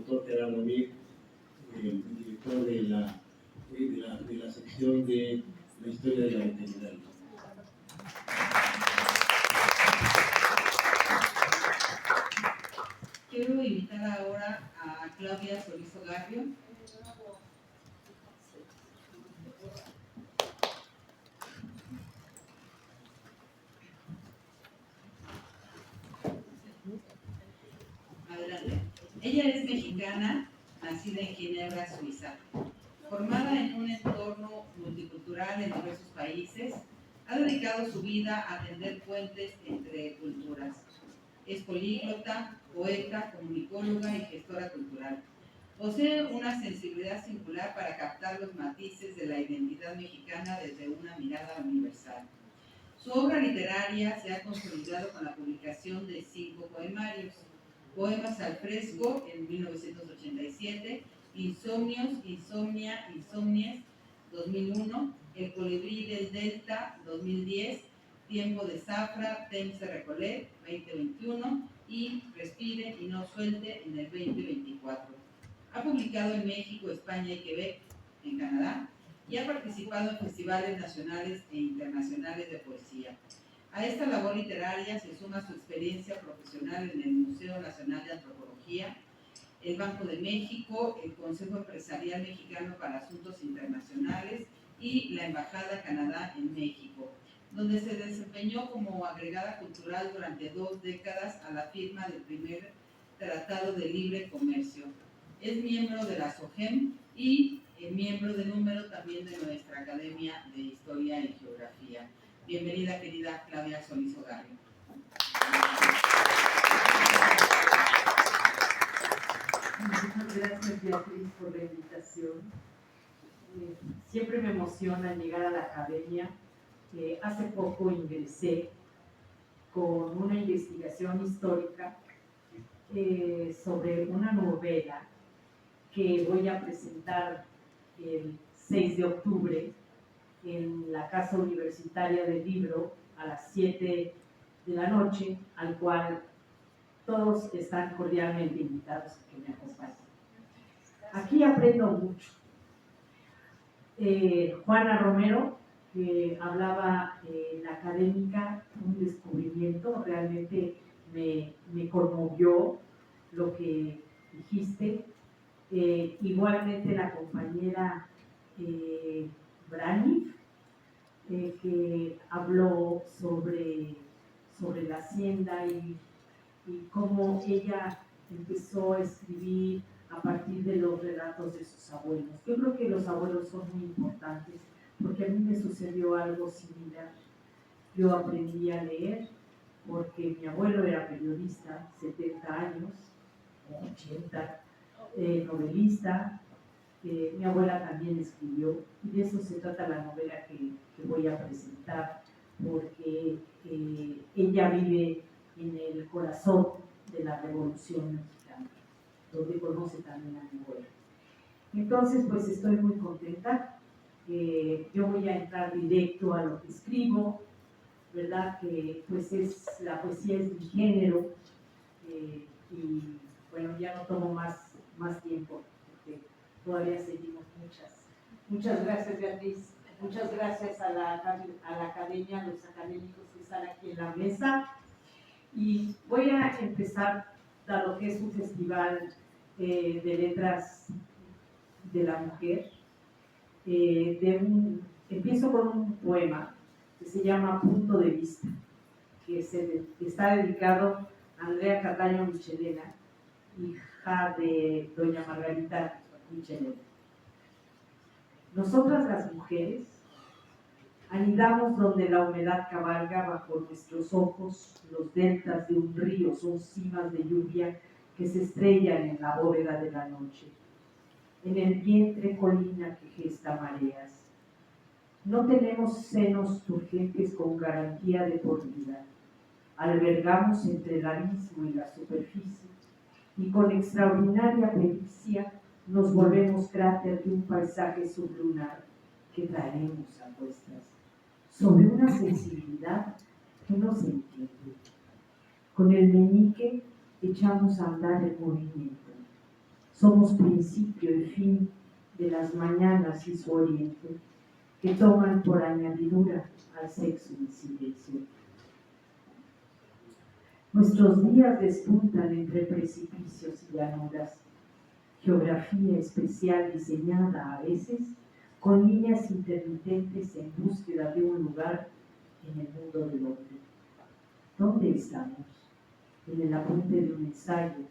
doctor Gerardo Mir, el director de la sección de la historia de la veterinaria. Quiero invitar ahora a Claudia Solís Ogarrio. Adelante. Ella es mexicana, nacida en Ginebra, Suiza. Formada en un entorno multicultural en diversos países, ha dedicado su vida a tender puentes entre culturas. Es políglota, poeta, comunicóloga y gestora cultural. Posee una sensibilidad singular para captar los matices de la identidad mexicana desde una mirada universal. Su obra literaria se ha consolidado con la publicación de 5 poemarios: Poemas al fresco en 1987, Insomnios, Insomnia, Insomnies 2001, El colibrí del Delta 2010, Tiempo de Zafra, Temps de Recollet 2021 y Respire y no suelte en el 2024. Ha publicado en México, España y Quebec, en Canadá, y ha participado en festivales nacionales e internacionales de poesía. A esta labor literaria se suma su experiencia profesional en el Museo Nacional de Antropología, el Banco de México, el Consejo Empresarial Mexicano para Asuntos Internacionales y la Embajada Canadá en México, donde se desempeñó como agregada cultural durante 2 décadas a la firma del primer Tratado de Libre Comercio. Es miembro de la SOGEM y miembro de número también de nuestra Academia de Historia y Geografía. Bienvenida, querida Claudia Solís Ogarrio. Muchas gracias, Beatriz, por la invitación. Siempre me emociona llegar a la academia. Hace poco ingresé con una investigación histórica sobre una novela que voy a presentar el 6 de octubre en la Casa Universitaria del Libro a las 7 de la noche, al cual todos están cordialmente invitados a que me acompañen. Aquí aprendo mucho. Juana Romero, que hablaba en la académica, un descubrimiento, realmente me conmovió lo que dijiste. Igualmente la compañera Brani, que habló sobre la hacienda y cómo ella empezó a escribir a partir de los relatos de sus abuelos. Yo creo que los abuelos son muy importantes, porque a mí me sucedió algo similar. Yo aprendí a leer porque mi abuelo era periodista, 70 años, 80, novelista. Mi abuela también escribió, y de eso se trata la novela que voy a presentar, porque ella vive en el corazón de la Revolución Mexicana, donde conoce también a mi abuela. Entonces, pues estoy muy contenta. Yo voy a entrar directo a lo que escribo, ¿verdad? Que pues la poesía es mi género, y bueno, ya no tomo más tiempo, porque todavía seguimos muchas gracias, Beatriz. Muchas gracias a la academia, a los académicos que están aquí en la mesa. Y voy a empezar, dado que es un festival de letras de la mujer, empiezo con un poema que se llama Punto de Vista, que está dedicado a Andrea Cataño Michelena, hija de doña Margarita Michelena. Nosotras las mujeres anidamos donde la humedad cabalga bajo nuestros ojos. Los deltas de un río son cimas de lluvia que se estrellan en la bóveda de la noche. En el vientre colina que gesta mareas. No tenemos senos turgentes con garantía de por vida. Albergamos entre el abismo y la superficie, y con extraordinaria pericia nos volvemos cráter de un paisaje sublunar que traemos a cuestas, sobre una sensibilidad que no se entiende. Con el meñique echamos a andar el movimiento. Somos principio y fin de las mañanas y su oriente, que toman por añadidura al sexo en silencio. Nuestros días despuntan entre precipicios y llanuras, geografía especial diseñada a veces con líneas intermitentes en búsqueda de un lugar en el mundo del hombre. ¿Dónde estamos? En el apunte de un ensayo,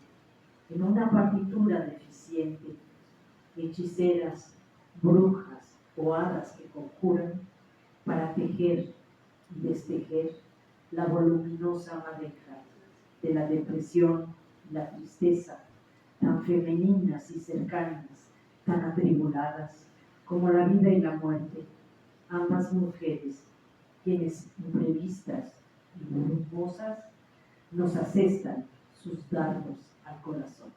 en una partitura deficiente, hechiceras, brujas o hadas que conjuran para tejer y destejer la voluminosa madeja de la depresión y la tristeza, tan femeninas y cercanas, tan atribuladas como la vida y la muerte, ambas mujeres, quienes imprevistas y voluptuosas nos asestan sus dardos al corazón.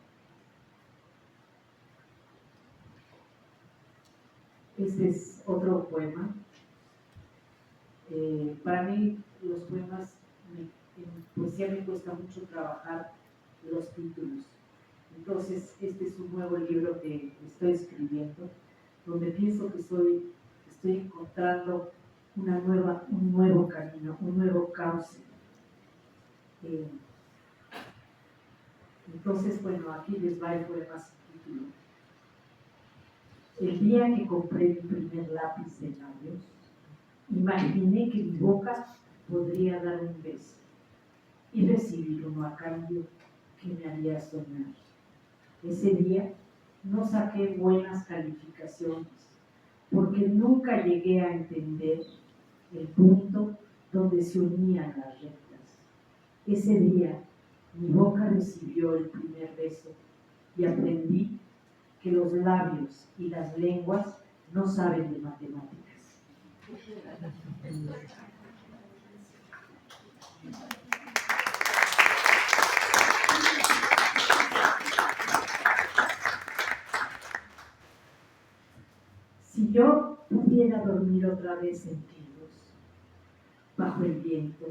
Este es otro poema. Para mí los poemas, en poesía me cuesta mucho trabajar los títulos. Entonces, este es un nuevo libro que estoy escribiendo, donde pienso que estoy encontrando un nuevo camino, un nuevo cauce. Entonces, bueno, aquí les va el poema sin título. El día que compré mi primer lápiz de labios, imaginé que mi boca podría dar un beso y recibir uno a cambio que me haría soñar. Ese día no saqué buenas calificaciones porque nunca llegué a entender el punto donde se unían las rectas. Ese día mi boca recibió el primer beso y aprendí que los labios y las lenguas no saben de matemáticas. Si yo pudiera dormir otra vez sentidos, bajo el viento,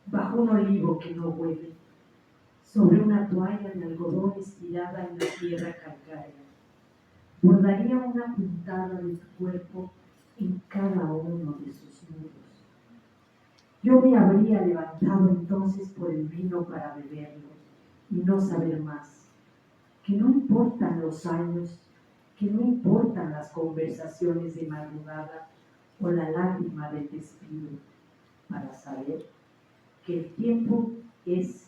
bajo un olivo que no huele, sobre una toalla de algodón estirada en la tierra calcárea, bordaría una puntada de tu cuerpo en cada uno de sus nudos. Yo me habría levantado entonces por el vino para beberlo y no saber más, que no importan los años, que no importan las conversaciones de madrugada o la lágrima del despido, para saber que el tiempo es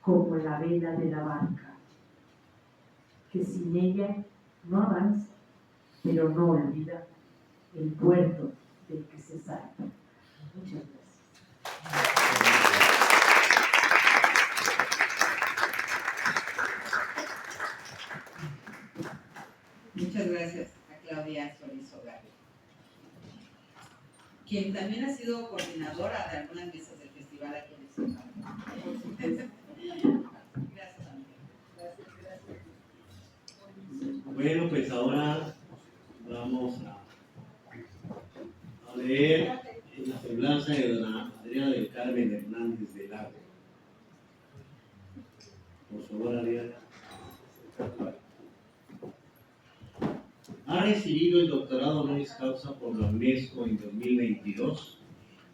como la vela de la barca, que sin ella no avanza, pero no olvida el puerto del que se salta. Muchas gracias. Muchas gracias a Claudia Solís Hogar, quien también ha sido coordinadora de algunas mesas del festival aquí en el Ciudad. Gracias, amiga. Gracias. Bueno, pues ahora vamos a leer la semblanza de doña Adriana del Carmen Hernández del Lago. Por favor, Adriana. Ha recibido el doctorado honoris causa por la UNESCO en 2022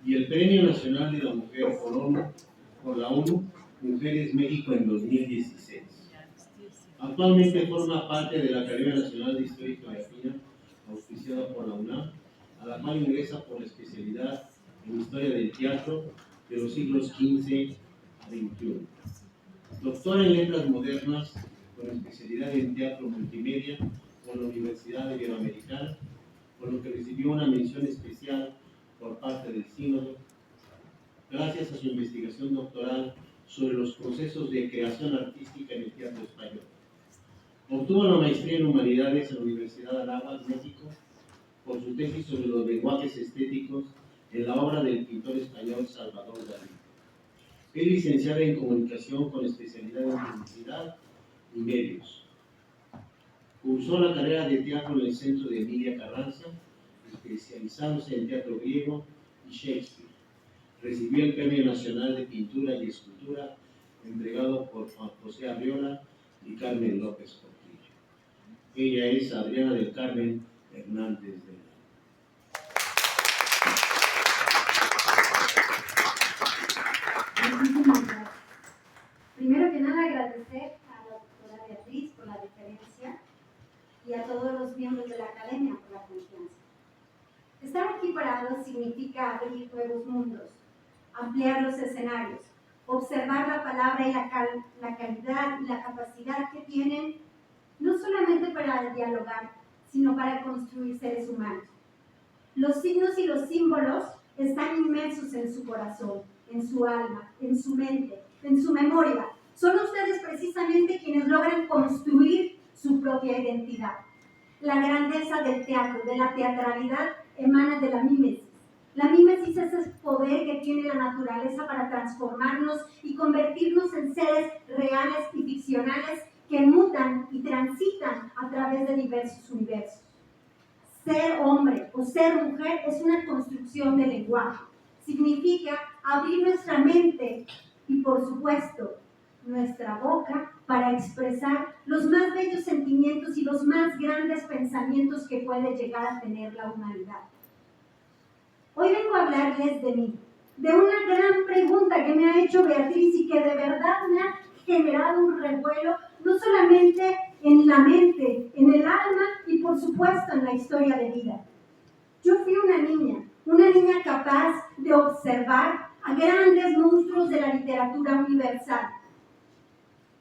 y el Premio Nacional de la Mujer por la ONU Mujeres México en 2016. Actualmente forma parte de la Academia Nacional de Historia y Geografía, auspiciada por la UNAM, a la cual ingresa por la especialidad en Historia del Teatro de los siglos XV a XXI. Doctora en Letras Modernas, con especialidad en Teatro Multimedia por la Universidad Iberoamericana, por lo que recibió una mención especial por parte del Sínodo, gracias a su investigación doctoral sobre los procesos de creación artística en el teatro español. Obtuvo la maestría en Humanidades en la Universidad de Anáhuac, México, por su tesis sobre los lenguajes estéticos en la obra del pintor español Salvador Dalí. Es licenciada en Comunicación con especialidad en Publicidad y Medios. Cursó la carrera de teatro en el Centro de Emilia Carranza, especializándose en teatro griego y Shakespeare. Recibió el Premio Nacional de Pintura y Escultura, entregado por Juan José Arriola y Carmen López Portillo. Ella es Adriana del Carmen Hernández de la. Muchísimas gracias. Primero que nada, agradecer a la doctora Beatriz por la deferencia y a todos los miembros de la academia por la confianza. Estar aquí parados significa abrir nuevos mundos, ampliar los escenarios, observar la palabra y la calidad y la capacidad que tienen, no solamente para dialogar, sino para construir seres humanos. Los signos y los símbolos están inmersos en su corazón, en su alma, en su mente, en su memoria. Son ustedes precisamente quienes logran construir su propia identidad. La grandeza del teatro, de la teatralidad, emana de la mímesis. La mímesis es ese poder que tiene la naturaleza para transformarnos y convertirnos en seres reales y ficcionales que mutan y transitan a través de diversos universos. Ser hombre o ser mujer es una construcción de lenguaje. Significa abrir nuestra mente y, por supuesto, nuestra boca para expresar los más bellos sentimientos y los más grandes pensamientos que puede llegar a tener la humanidad. Hoy vengo a hablarles de mí, de una gran pregunta que me ha hecho Beatriz y que de verdad me ha generado un revuelo, no solamente en la mente, en el alma y por supuesto en la historia de vida. Yo fui una niña capaz de observar a grandes monstruos de la literatura universal.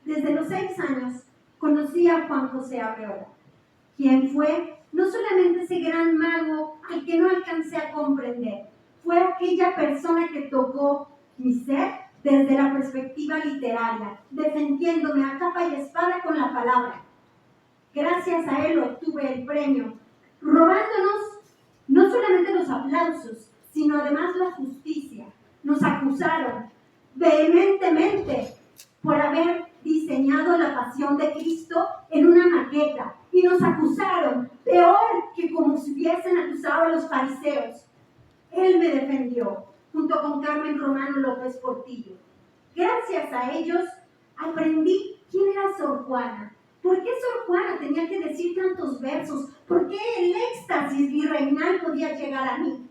Desde los 6 años conocí a Juan José Arreola, quien fue no solamente ese gran mago al que no alcancé a comprender, fue aquella persona que tocó mi ser desde la perspectiva literaria, defendiéndome a capa y espada con la palabra. Gracias a él obtuve el premio, robándonos no solamente los aplausos, sino además la justicia. Nos acusaron vehementemente por haber diseñado la pasión de Cristo en una maqueta y nos acusaron, peor que como si hubiesen acusado a los fariseos. Él me defendió, junto con Carmen Romano López Portillo. Gracias a ellos aprendí quién era Sor Juana. ¿Por qué Sor Juana tenía que decir tantos versos? ¿Por qué el éxtasis virreinal podía llegar a mí?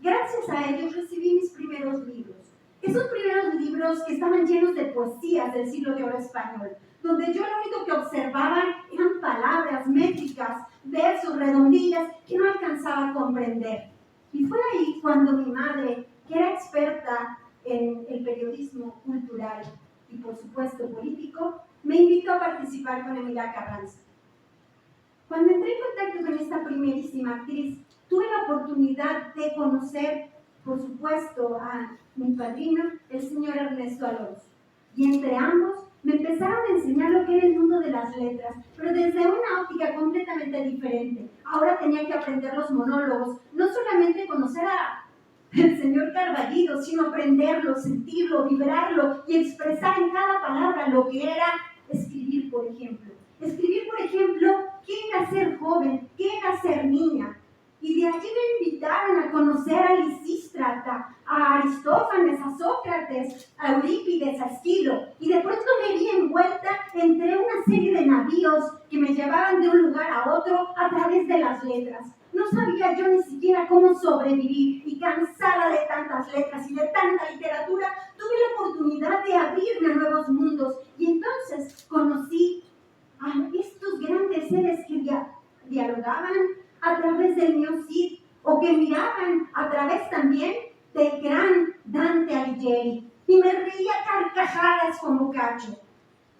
Gracias a ellos recibí mis primeros libros. Esos primeros libros que estaban llenos de poesías del siglo de oro español, donde yo lo único que observaba eran palabras, métricas, versos, redondillas que no alcanzaba a comprender. Y fue ahí cuando mi madre, que era experta en el periodismo cultural y por supuesto político, me invitó a participar con Emilia Carranza. Cuando entré en contacto con esta primerísima actriz, tuve la oportunidad de conocer, por supuesto, a mi padrino, el señor Ernesto Alonso. Y entre ambos me empezaron a enseñar lo que era el mundo de las letras, pero desde una óptica completamente diferente. Ahora tenía que aprender los monólogos, no solamente conocer al señor Carballido, sino aprenderlo, sentirlo, vibrarlo y expresar en cada palabra lo que era escribir, por ejemplo. Escribir, por ejemplo, qué era ser joven, qué era ser niña. Y de allí me invitaron a conocer a Lisístrata, a Aristófanes, a Sócrates, a Eurípides, a Esquilo. Y de pronto me vi envuelta entre una serie de navíos que me llevaban de un lugar a otro a través de las letras. No sabía yo ni siquiera cómo sobrevivir y cansada de tantas letras y de tanta literatura, tuve la oportunidad de abrirme a nuevos mundos. Y entonces conocí a estos grandes seres que dialogaban a través del mío Cid, o que miraban a través también del gran Dante Alighieri, y me reía carcajadas como Cacho.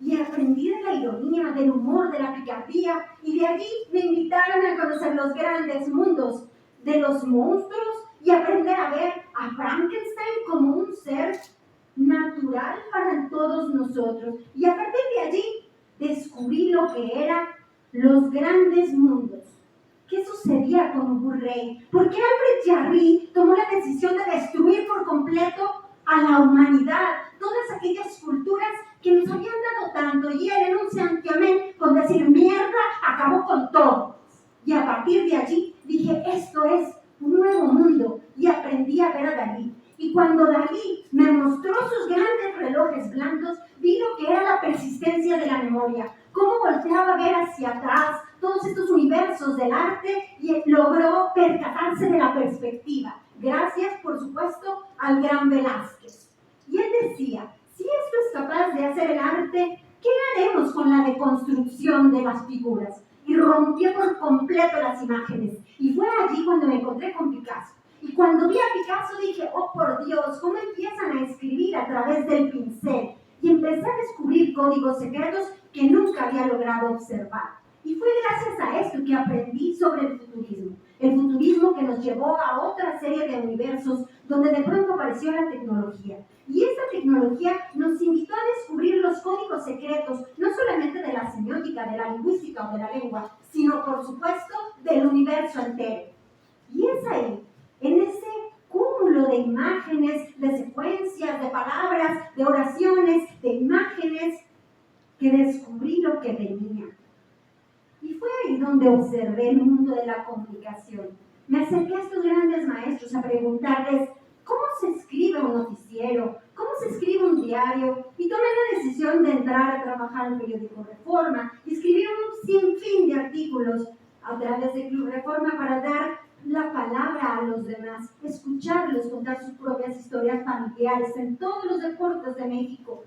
Y aprendí de la ironía, del humor, de la picardía, y de allí me invitaron a conocer los grandes mundos de los monstruos y aprender a ver a Frankenstein como un ser natural para todos nosotros. Y a partir de allí descubrí lo que eran los grandes mundos. ¿Qué sucedía con Ubu-Rey? ¿Por qué Albert Jarry tomó la decisión de destruir por completo a la humanidad? Todas aquellas culturas que nos habían dado tanto, y él en un santiamén con decir mierda acabó con todo. Y a partir de allí dije, esto es un nuevo mundo, y aprendí a ver a Dalí. Y cuando Dalí me mostró sus grandes relojes blancos, vi lo que era la persistencia de la memoria, cómo volteaba a ver hacia atrás todos estos universos del arte y logró percatarse de la perspectiva, gracias, por supuesto, al gran Velázquez. Y él decía, si esto es capaz de hacer el arte, ¿qué haremos con la deconstrucción de las figuras? Y rompió por completo las imágenes. Y fue allí cuando me encontré con Picasso. Y cuando vi a Picasso dije, oh por Dios, ¿cómo empiezan a escribir a través del pincel? Y empecé a descubrir códigos secretos que nunca había logrado observar. Y fue gracias a esto que aprendí sobre el futurismo que nos llevó a otra serie de universos donde de pronto apareció la tecnología. Y esta tecnología nos invitó a descubrir los códigos secretos, no solamente de la semiótica, de la lingüística o de la lengua, sino por supuesto del universo entero. Y es ahí, en ese cúmulo de imágenes, de secuencias, de palabras, de oraciones, de imágenes, que descubrí lo que venía. Y fue ahí donde observé el mundo de la comunicación. Me acerqué a estos grandes maestros a preguntarles cómo se escribe un noticiero, cómo se escribe un diario, y tomé la decisión de entrar a trabajar en el periódico Reforma y escribir un sinfín de artículos a través de Club Reforma para dar la palabra a los demás, escucharlos contar sus propias historias familiares en todos los deportes de México.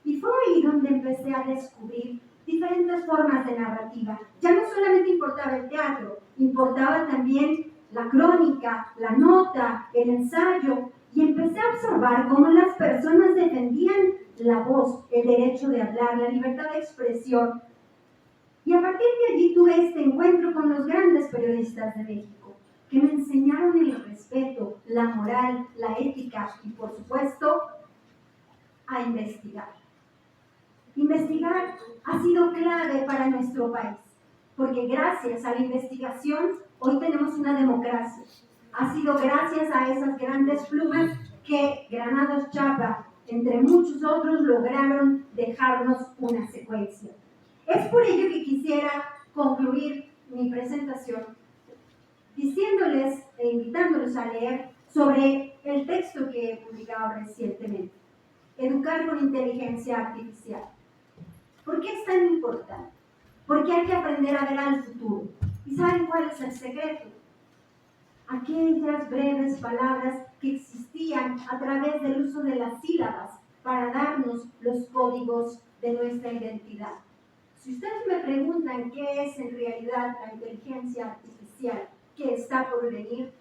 Y fue ahí donde empecé a descubrir diferentes formas de narrativa. Ya no solamente importaba el teatro, importaba también la crónica, la nota, el ensayo, y empecé a observar cómo las personas defendían la voz, el derecho de hablar, la libertad de expresión. Y a partir de allí tuve este encuentro con los grandes periodistas de México, que me enseñaron el respeto, la moral, la ética y, por supuesto, a investigar. Investigar ha sido clave para nuestro país, porque gracias a la investigación hoy tenemos una democracia. Ha sido gracias a esas grandes plumas que Granados Chapa, entre muchos otros, lograron dejarnos una secuencia. Es por ello que quisiera concluir mi presentación diciéndoles e invitándoles a leer sobre el texto que he publicado recientemente, Educar con Inteligencia Artificial. ¿Por qué es tan importante? Porque hay que aprender a ver al futuro. ¿Y saben cuál es el secreto? Aquellas breves palabras que existían a través del uso de las sílabas para darnos los códigos de nuestra identidad. Si ustedes me preguntan qué es en realidad la inteligencia artificial que está por venir,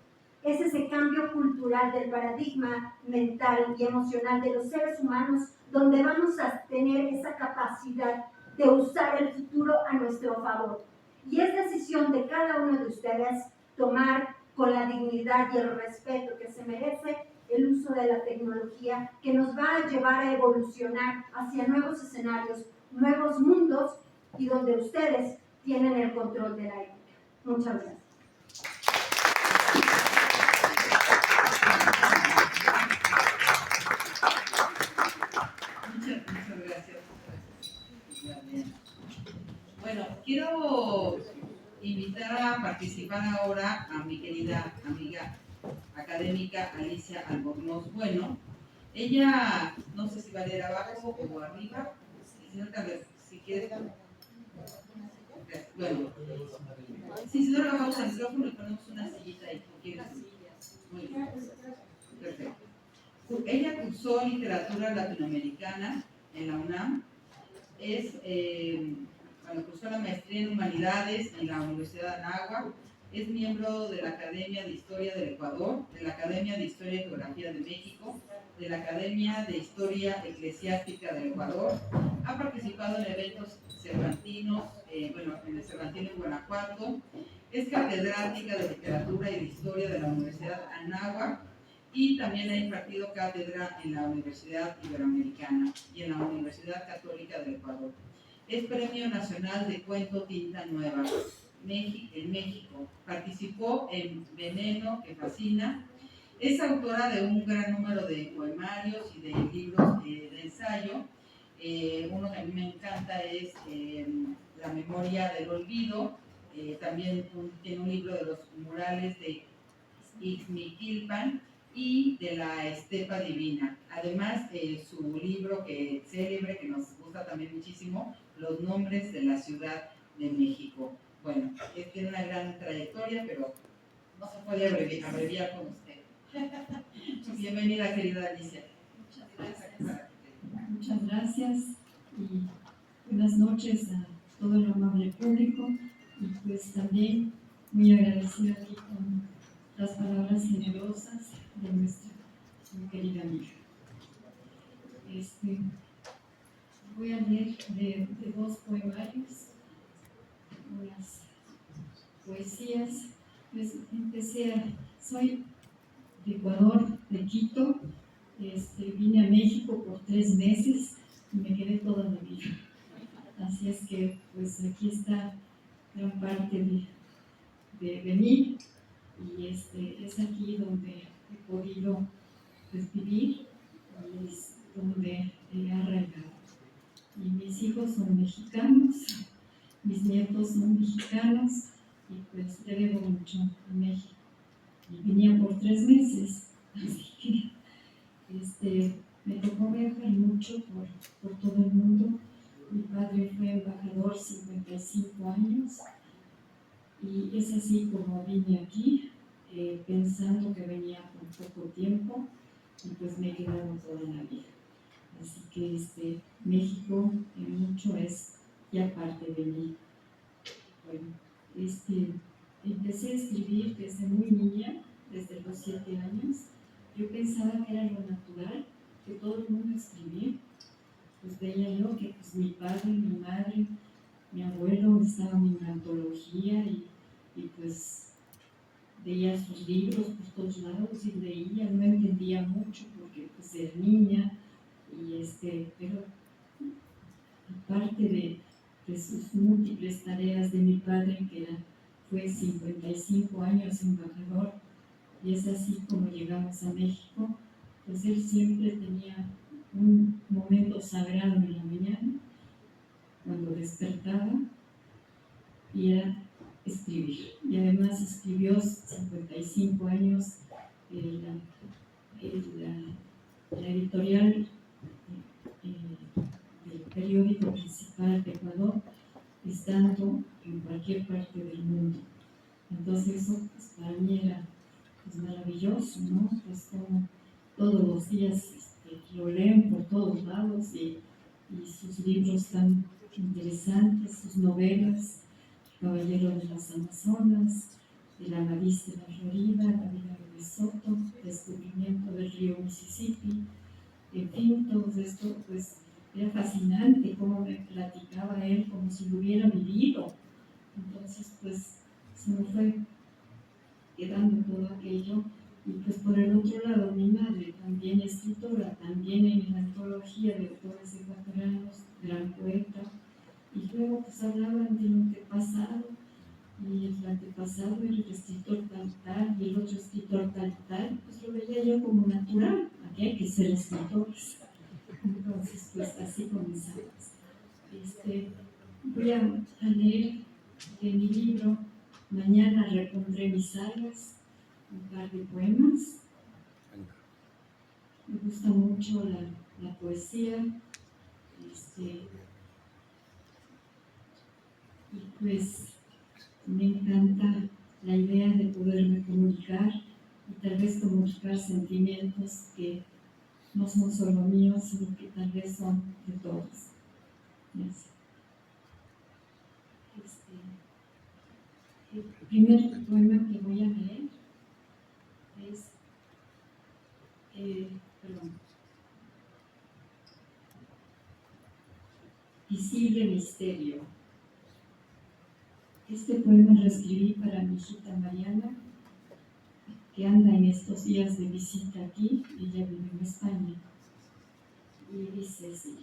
es ese cambio cultural del paradigma mental y emocional de los seres humanos, donde vamos a tener esa capacidad de usar el futuro a nuestro favor. Y es decisión de cada uno de ustedes tomar con la dignidad y el respeto que se merece el uso de la tecnología, que nos va a llevar a evolucionar hacia nuevos escenarios, nuevos mundos, y donde ustedes tienen el control de la época. Muchas gracias. Muchas gracias. Bueno, quiero invitar a participar ahora a mi querida amiga académica Alicia Albornoz Bueno. Ella, no sé si va a leer abajo o arriba, si quieres. Bueno, si no, le bajamos el micrófono y ponemos una sillita ahí. Muy bien. Perfecto. Ella cursó literatura latinoamericana en la UNAM. Cursó la maestría en Humanidades en la Universidad de Anáhuac. Es miembro de la Academia de Historia del Ecuador, de la Academia de Historia y Geografía de México, de la Academia de Historia Eclesiástica del Ecuador. Ha participado en eventos cervantinos, en el Cervantino en Guanajuato. Es catedrática de Literatura y de Historia de la Universidad de Anáhuac y también ha impartido cátedra en la Universidad Iberoamericana y en la Universidad Católica del Ecuador. Es Premio Nacional de Cuento Tinta Nueva en México. Participó en Veneno, que fascina. Es autora de un gran número de poemarios y de libros de ensayo. Uno que a mí me encanta es La Memoria del Olvido. También tiene un libro de los murales de Ixmiquilpan y de la Estepa Divina. Además, su libro célebre, que nos gusta también muchísimo, los nombres de la Ciudad de México. Bueno, tiene una gran trayectoria, pero no se puede abreviar con usted. Bienvenida, querida Alicia. Muchas gracias. Muchas gracias y buenas noches a todo el amable público y pues también muy agradecida aquí con las palabras generosas de nuestra muy querida amiga. Voy a leer de dos poemarios, unas poesías. Pues soy de Ecuador, de Quito. Vine a México por 3 meses y me quedé toda mi vida. Así es que, pues aquí está gran parte de mí y es aquí donde he podido pues, vivir y es donde he arraigado. Y mis hijos son mexicanos, mis nietos son mexicanos y pues le debo mucho a México. Y venía por 3 meses, así que me tocó viajar mucho por todo el mundo. Mi padre fue embajador 55 años y es así como vine aquí, pensando que venía por poco tiempo y pues me he quedado toda la vida. Así que México en mucho es ya parte de mí. Bueno, empecé a escribir desde muy niña, desde los 7 años. Yo pensaba que era lo natural, que todo el mundo escribía. Pues veía yo que pues, mi padre, mi madre, mi abuelo estaban en la antología y pues veía sus libros por todos lados y leía, no entendía mucho porque pues era niña pero aparte de sus múltiples tareas de mi padre que fue 55 años embajador y es así como llegamos a México, pues él siempre tenía un momento sagrado en la mañana cuando despertaba y era escribir. Y además escribió 55 años la editorial del periódico principal de Ecuador, estando en cualquier parte del mundo. Entonces eso pues, para mí era pues, maravilloso, ¿no? Pues como todos los días lo leen por todos lados y sus libros tan interesantes, sus novelas, Caballero de las Amazonas, de la nariz de la Florida, La vida de Lesoto, Descubrimiento del río Mississippi, en fin, todo esto pues era fascinante cómo me platicaba él como si lo hubiera vivido. Entonces pues se me fue quedando todo aquello. Y pues por el otro lado, mi madre, también escritora, también en la antología de autores ecuatorianos, gran poeta, y luego pues hablaban del antepasado, y el antepasado era el escritor tal, y el otro escritor tal, pues lo veía yo como natural, aquí hay que ser escritores. Entonces pues así comenzamos. Voy a leer de mi libro Mañana repondré mis alas, un par de poemas. Me gusta mucho la poesía, y pues me encanta la idea de poderme comunicar y tal vez comunicar sentimientos que no son solo míos, sino que tal vez son de todos. El primer poema que voy a leer es Visible Misterio. Este poema lo escribí para mi hijita Mariana, que anda en estos días de visita aquí. Ella vive en España. Y dice así: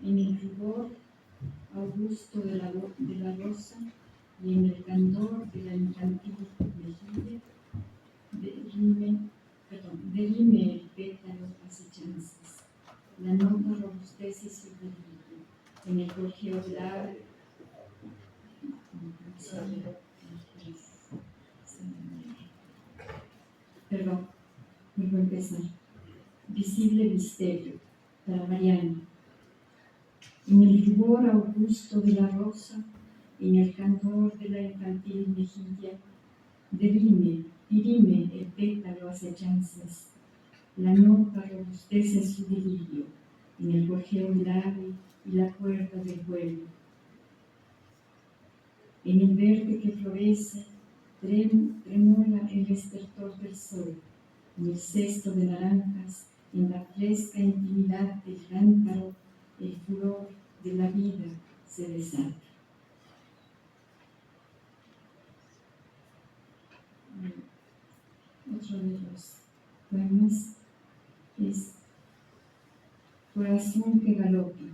en el rubor augusto de la rosa y en el candor de la infantil mejilla, derime el pétalo acechanzas, la nota robustece su delirio, en el gorjeo del ave, perdón, vuelvo a empezar. Visible misterio, para Mariana. en el rubor augusto de la rosa, en el candor de la infantil mejilla, dirime el pétalo acechanzas, la nota robustece su delirio, en el gorjeo del ave y la cuerda del vuelo. En el verde que florece, tremola el estertor del sol, en el cesto de naranjas, en la fresca intimidad del cántaro, el furor de la vida se desata. Otro de los poemas es Corazón que galopa,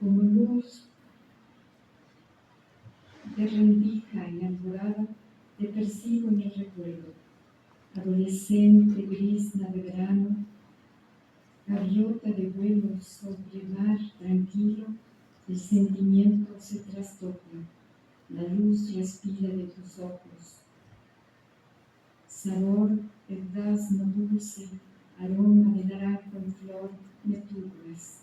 como luz de rendija y alborada, te persigo en el recuerdo, adolescente brisna de verano, gaviota de vuelo sobre mar tranquilo, el sentimiento se trastoca, la luz respira de tus ojos. Sabor del durazno dulce, aroma de naranjo en flor, me turnas.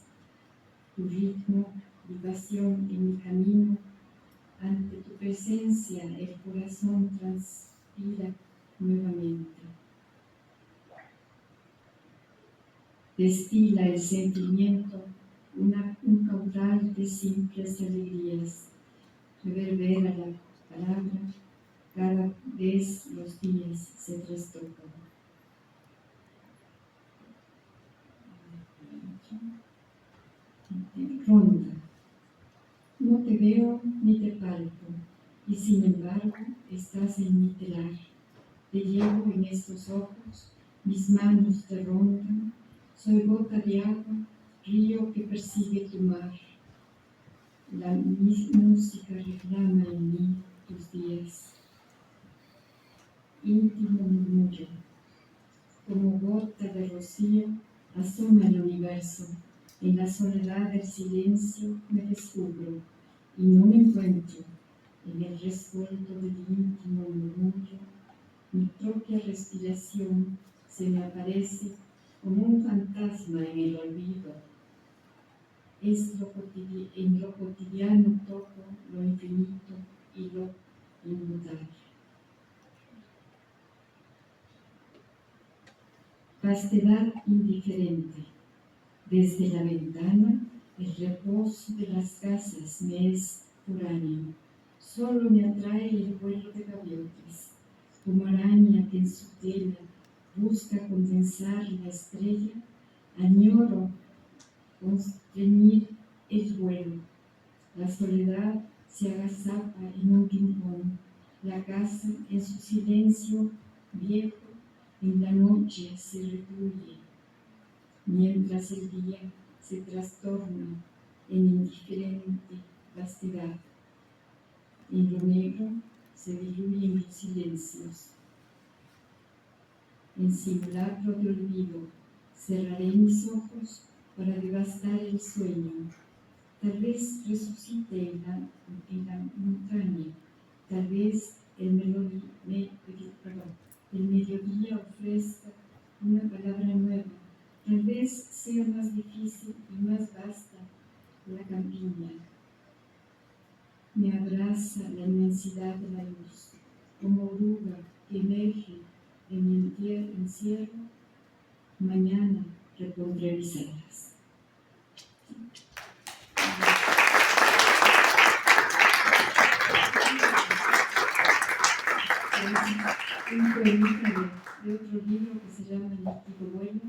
Tu ritmo, libación en mi camino, ante tu presencia el corazón transpira nuevamente. Destila el sentimiento un caudal de simples alegrías. Reverbera la palabra, cada vez los días se trastocan. Ronda. No te veo ni te palpo, y sin embargo estás en mi telar. Te llevo en estos ojos, mis manos te rondan, soy gota de agua, río que persigue tu mar. La música reclama en mí tus días. Íntimo murmullo, como gota de rocío, asoma el universo. En la soledad del silencio me descubro y no me encuentro. En el rescoldo del íntimo murmullo, mi propia respiración se me aparece como un fantasma en el olvido. En lo cotidiano toco lo infinito y lo inmutable. Vastedad indiferente. Desde la ventana, el reposo de las casas me es foráneo. Solo me atrae el vuelo de gaviotas, como araña que en su tela busca condensar la estrella, añoro constreñir el vuelo. La soledad se agazapa en un rincón, la casa en su silencio viejo en la noche se recluye, mientras el día se trastorna en indiferente vastedad. En lo negro se diluyen los silencios. En simulacro de olvido cerraré mis ojos para devastar el sueño. Tal vez resucite en la montaña, tal vez el mediodía ofrezca una palabra nueva, tal vez sea más difícil y más vasta la campiña. Me abraza la inmensidad de la luz, como oruga que emerge de mi encierro. Mañana repondré mis alas. Un poema de otro libro que se llama El Antiguo Vuelo.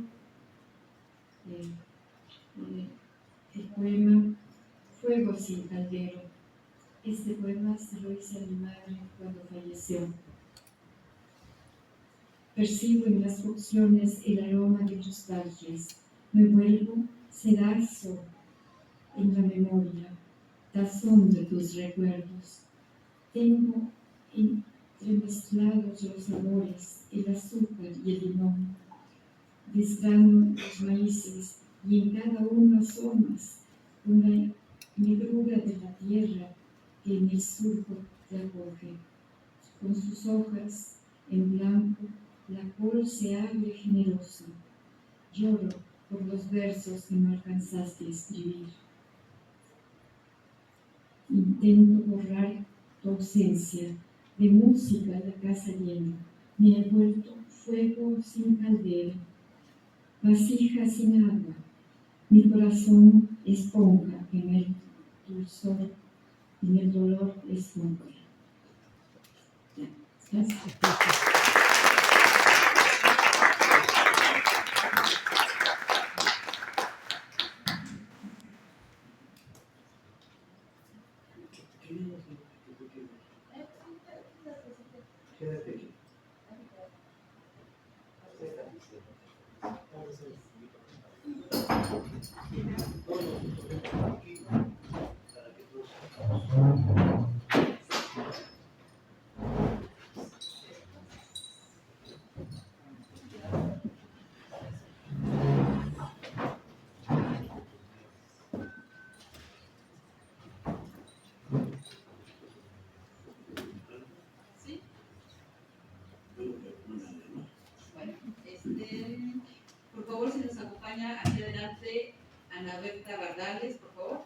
El poema Fuego sin caldero. Este poema se lo hice a mi madre cuando falleció. Percibo en las cocciones el aroma de nostalgias. Me vuelvo cedazo en la memoria, tazón de tus recuerdos. Tengo entremezclados los sabores, el azúcar y el limón. Desgrano los maíces y en cada uno asomas una negrura de la tierra que en el surco te acoge. Con sus hojas en blanco, la col se abre generosa. Lloro por los versos que no alcanzaste a escribir. intento borrar tu ausencia, de música la casa llena, me he vuelto fuego sin caldera, vasija sin agua, mi corazón esponja en el dulzor, en el dolor esponja. Ya, gracias. Quédate aquí. ¿Sí? Bueno, por favor, si nos acompaña hacia adelante Ana Berta Bardales, por favor.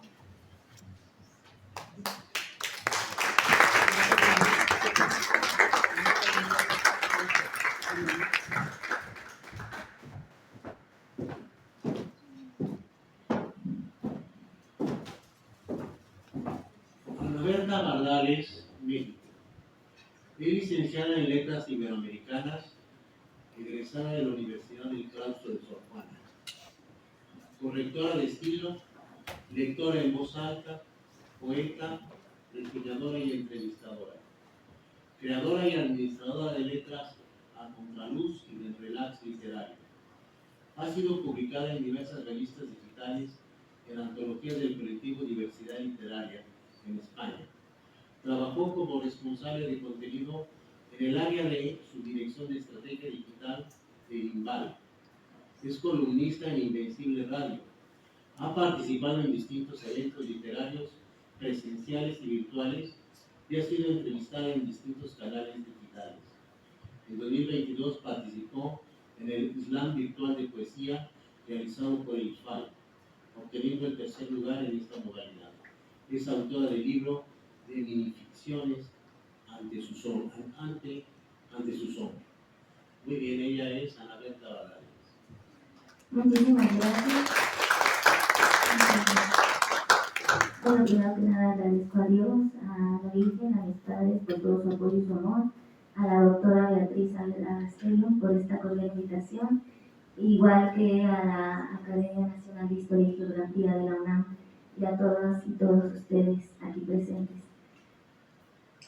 Ana Berta Bardales, México. Es licenciada en Letras Iberoamericanas, egresada de la Universidad del Claustro de Sor Juana. Correctora de estilo, lectora en voz alta, poeta, reseñadora y entrevistadora. Creadora y administradora de letras a contraluz y del relax literario. Ha sido publicada en diversas revistas digitales en antologías del colectivo Diversidad Literaria en España. Trabajó como responsable de contenido en el área de subdirección de estrategia digital de Inval. Es columnista en Invencible Radio. Ha participado en distintos eventos literarios presenciales y virtuales y ha sido entrevistada en distintos canales digitales. En 2022 participó en el Slam Virtual de Poesía realizado por el IFAL, obteniendo el tercer lugar en esta modalidad. Es autora del libro de minificciones ante su sombra. Muy bien, ella es Ana Berta Bardales. Muchísimas gracias. Bueno, primero que nada agradezco a Dios, a la Virgen, a mis padres por todo su apoyo y su amor, a la doctora Beatriz Ávila Gastelum por esta cordial invitación, igual que a la Academia Nacional de Historia y Geografía de la UNAM y a todas y todos ustedes aquí presentes.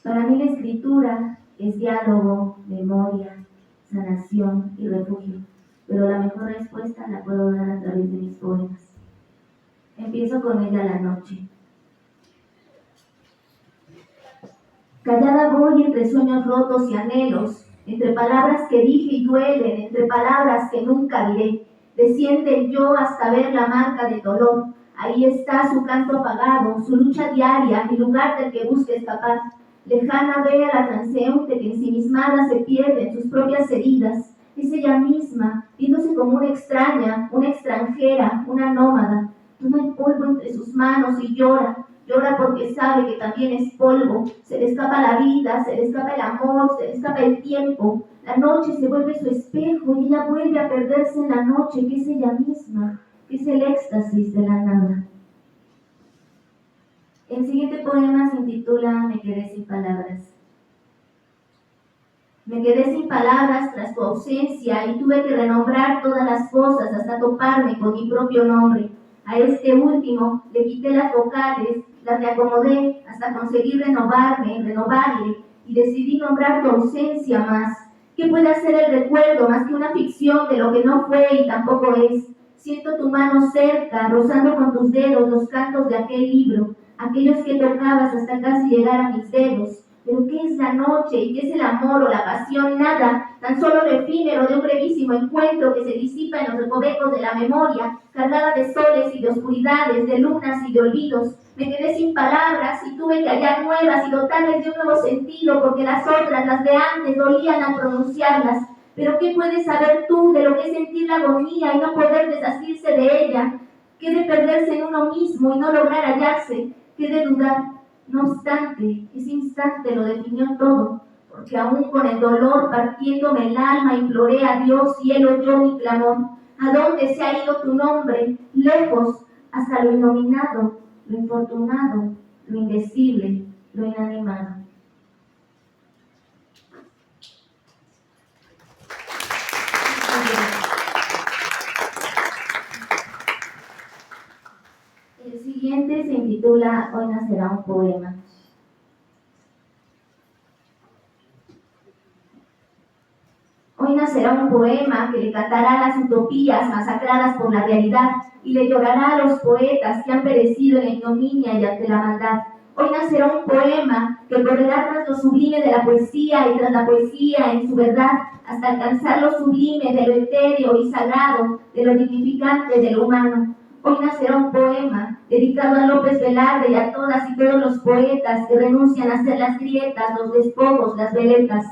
Para mí la escritura es diálogo, memoria, sanación y refugio, pero la mejor respuesta la puedo dar a través de mis poemas. Empiezo con ella la noche. Callada voy entre sueños rotos y anhelos, entre palabras que dije y duelen, entre palabras que nunca diré. Desciende el yo hasta ver la marca de dolor. Ahí está su canto apagado, su lucha diaria, el lugar del que busca escapar. Lejana ve a la transeúnte que ensimismada se pierde en sus propias heridas. Es ella misma, viéndose como una extraña, una extranjera, una nómada. Toma el polvo entre sus manos y llora. Llora porque sabe que también es polvo. Se le escapa la vida, se le escapa el amor, se le escapa el tiempo. La noche se vuelve su espejo y ella vuelve a perderse en la noche, que es ella misma, que es el éxtasis de la nada. El siguiente poema se intitula Me quedé sin palabras. Me quedé sin palabras tras tu ausencia y tuve que renombrar todas las cosas hasta toparme con mi propio nombre. A este último le quité las vocales, las reacomodé hasta conseguir renovarle y decidí nombrar tu ausencia más. ¿Qué puede hacer el recuerdo más que una ficción de lo que no fue y tampoco es? Siento tu mano cerca, rozando con tus dedos los cantos de aquel libro, aquellos que tocabas hasta casi llegar a mis dedos. ¿Pero qué es la noche y qué es el amor o la pasión? Nada, tan solo lo efímero de un brevísimo encuentro que se disipa en los recovecos de la memoria, cargada de soles y de oscuridades, de lunas y de olvidos. Me quedé sin palabras y tuve que hallar nuevas y dotarles de un nuevo sentido, porque las otras, las de antes, dolían al pronunciarlas. ¿Pero qué puedes saber tú de lo que es sentir la agonía y no poder desasirse de ella? ¿Qué de perderse en uno mismo y no lograr hallarse? ¿Qué de dudar? No obstante, ese instante lo definió todo, porque aún con el dolor partiéndome el alma imploré a Dios y Él oyó mi clamor. ¿A dónde se ha ido tu nombre? Lejos, hasta lo inominado, lo infortunado, lo indecible, lo inanimado. El siguiente se intitula Hoy nacerá un poema. Hoy nacerá un poema que le cantará las utopías masacradas por la realidad y le llorará a los poetas que han perecido en la ignominia y ante la maldad. Hoy nacerá un poema que correrá tras lo sublime de la poesía y tras la poesía en su verdad, hasta alcanzar lo sublime de lo etéreo y sagrado, de lo dignificante de lo humano. Hoy nacerá un poema dedicado a López Velarde y a todas y todos los poetas que renuncian a hacer las grietas, los despojos, las veletas.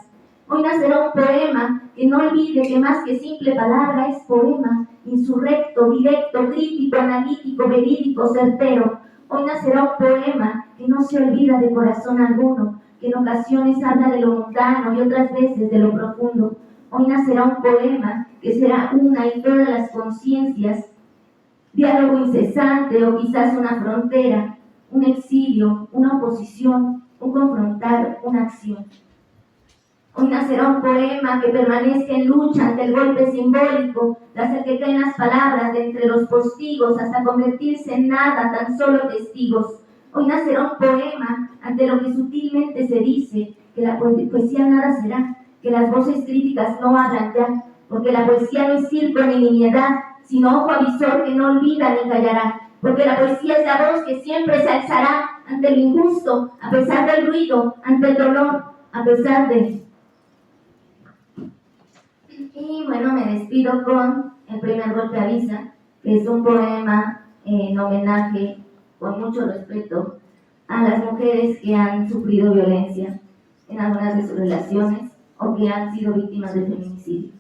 Hoy nacerá un poema que no olvide que más que simple palabra es poema, insurrecto, directo, crítico, analítico, verídico, certero. Hoy nacerá un poema que no se olvida de corazón alguno, que en ocasiones habla de lo mundano y otras veces de lo profundo. Hoy nacerá un poema que será una y todas las conciencias, diálogo incesante o quizás una frontera, un exilio, una oposición, un confrontar, una acción. Hoy nacerá un poema que permanezca en lucha ante el golpe simbólico, tras el que caen las palabras de entre los postigos hasta convertirse en nada, tan solo testigos. Hoy nacerá un poema ante lo que sutilmente se dice, que la poesía nada será, que las voces críticas no hablan ya, porque la poesía no es circo ni nimiedad, sino ojo avisor que no olvida ni callará, porque la poesía es la voz que siempre se alzará ante lo injusto, a pesar del ruido, ante el dolor, a pesar de... Y bueno, me despido con El primer golpe avisa, que es un poema en homenaje, con mucho respeto, a las mujeres que han sufrido violencia en algunas de sus relaciones o que han sido víctimas de feminicidio.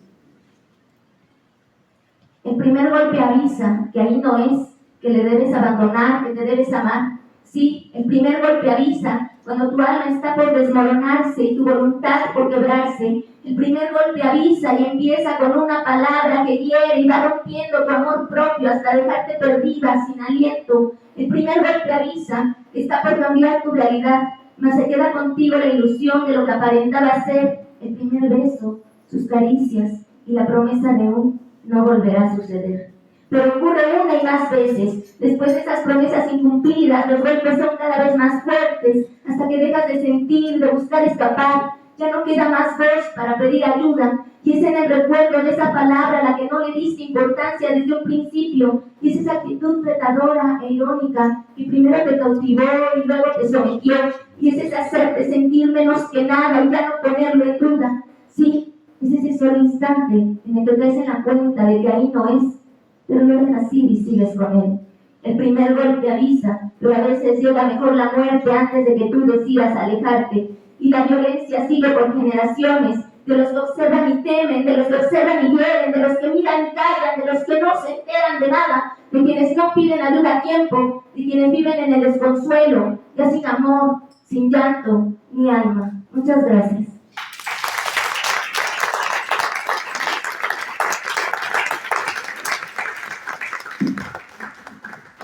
El primer golpe avisa que ahí no es, que le debes abandonar, que te debes amar. Sí, el primer golpe avisa cuando tu alma está por desmoronarse y tu voluntad por quebrarse. El primer golpe avisa y empieza con una palabra que hiere y va rompiendo tu amor propio hasta dejarte perdida, sin aliento. El primer golpe avisa que está por cambiar tu realidad, mas se queda contigo la ilusión de lo que aparentaba ser el primer beso, sus caricias y la promesa de un no volverá a suceder. Pero ocurre una y más veces. Después de esas promesas incumplidas, los golpes son cada vez más fuertes, hasta que dejas de sentir, de buscar escapar. Ya no queda más voz para pedir ayuda, y es en el recuerdo de esa palabra a la que no le diste importancia desde un principio, y es esa actitud retadora e irónica que primero te cautivó y luego te sometió, y es ese hacerte sentir menos que nada y ya no ponerlo en duda. Sí, es ese solo instante en el que caes en la cuenta de que ahí no es, pero lo dejas ir y sigues con él. El primer golpe avisa, pero a veces llega mejor la muerte antes de que tú decidas alejarte. Y la violencia sigue por generaciones, de los que observan y temen, de los que observan y hieren, de los que miran y callan, de los que no se enteran de nada, de quienes no piden ayuda a tiempo, de quienes viven en el desconsuelo, ya sin amor, sin llanto ni alma. Muchas gracias.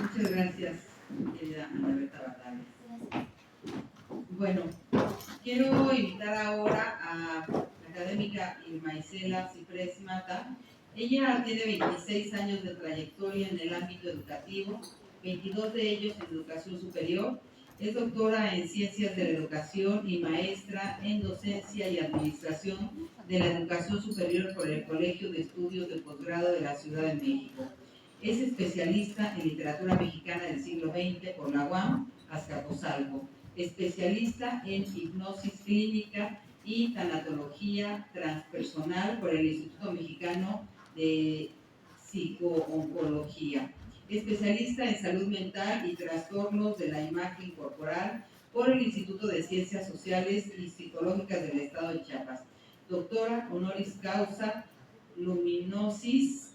Muchas gracias, querida Ana Berta Barrales. Bueno, quiero invitar ahora a la académica Irma Isela Ciprés Mata. Ella tiene 26 años de trayectoria en el ámbito educativo, 22 de ellos en educación superior. Es doctora en Ciencias de la Educación y maestra en Docencia y Administración de la Educación Superior por el Colegio de Estudios de Posgrado de la Ciudad de México. Es especialista en literatura mexicana del siglo XX por la UAM Azcapotzalco, especialista en hipnosis clínica y tanatología transpersonal por el Instituto Mexicano de Psicooncología, especialista en salud mental y trastornos de la imagen corporal por el Instituto de Ciencias Sociales y Psicológicas del Estado de Chiapas, doctora honoris causa Luminosis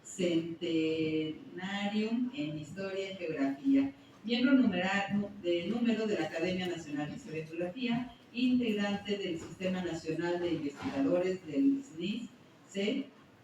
Centenarium en Historia y Geografía, miembro número de la Academia Nacional de Historia y Geografía, integrante del Sistema Nacional de Investigadores del SNIS,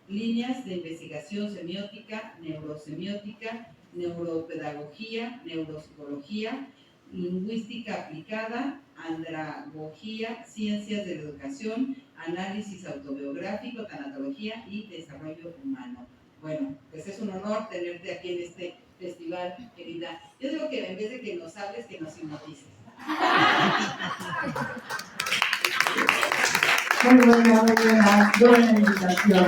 líneas de investigación semiótica, neurosemiótica, neuropedagogía, neuropsicología, lingüística aplicada, andragogía, ciencias de la educación, análisis autobiográfico, tanatología y desarrollo humano. Bueno, pues es un honor tenerte aquí en este festival, querida. Yo digo que en vez de que nos hables, que nos hipnotices. Muy buena invitación.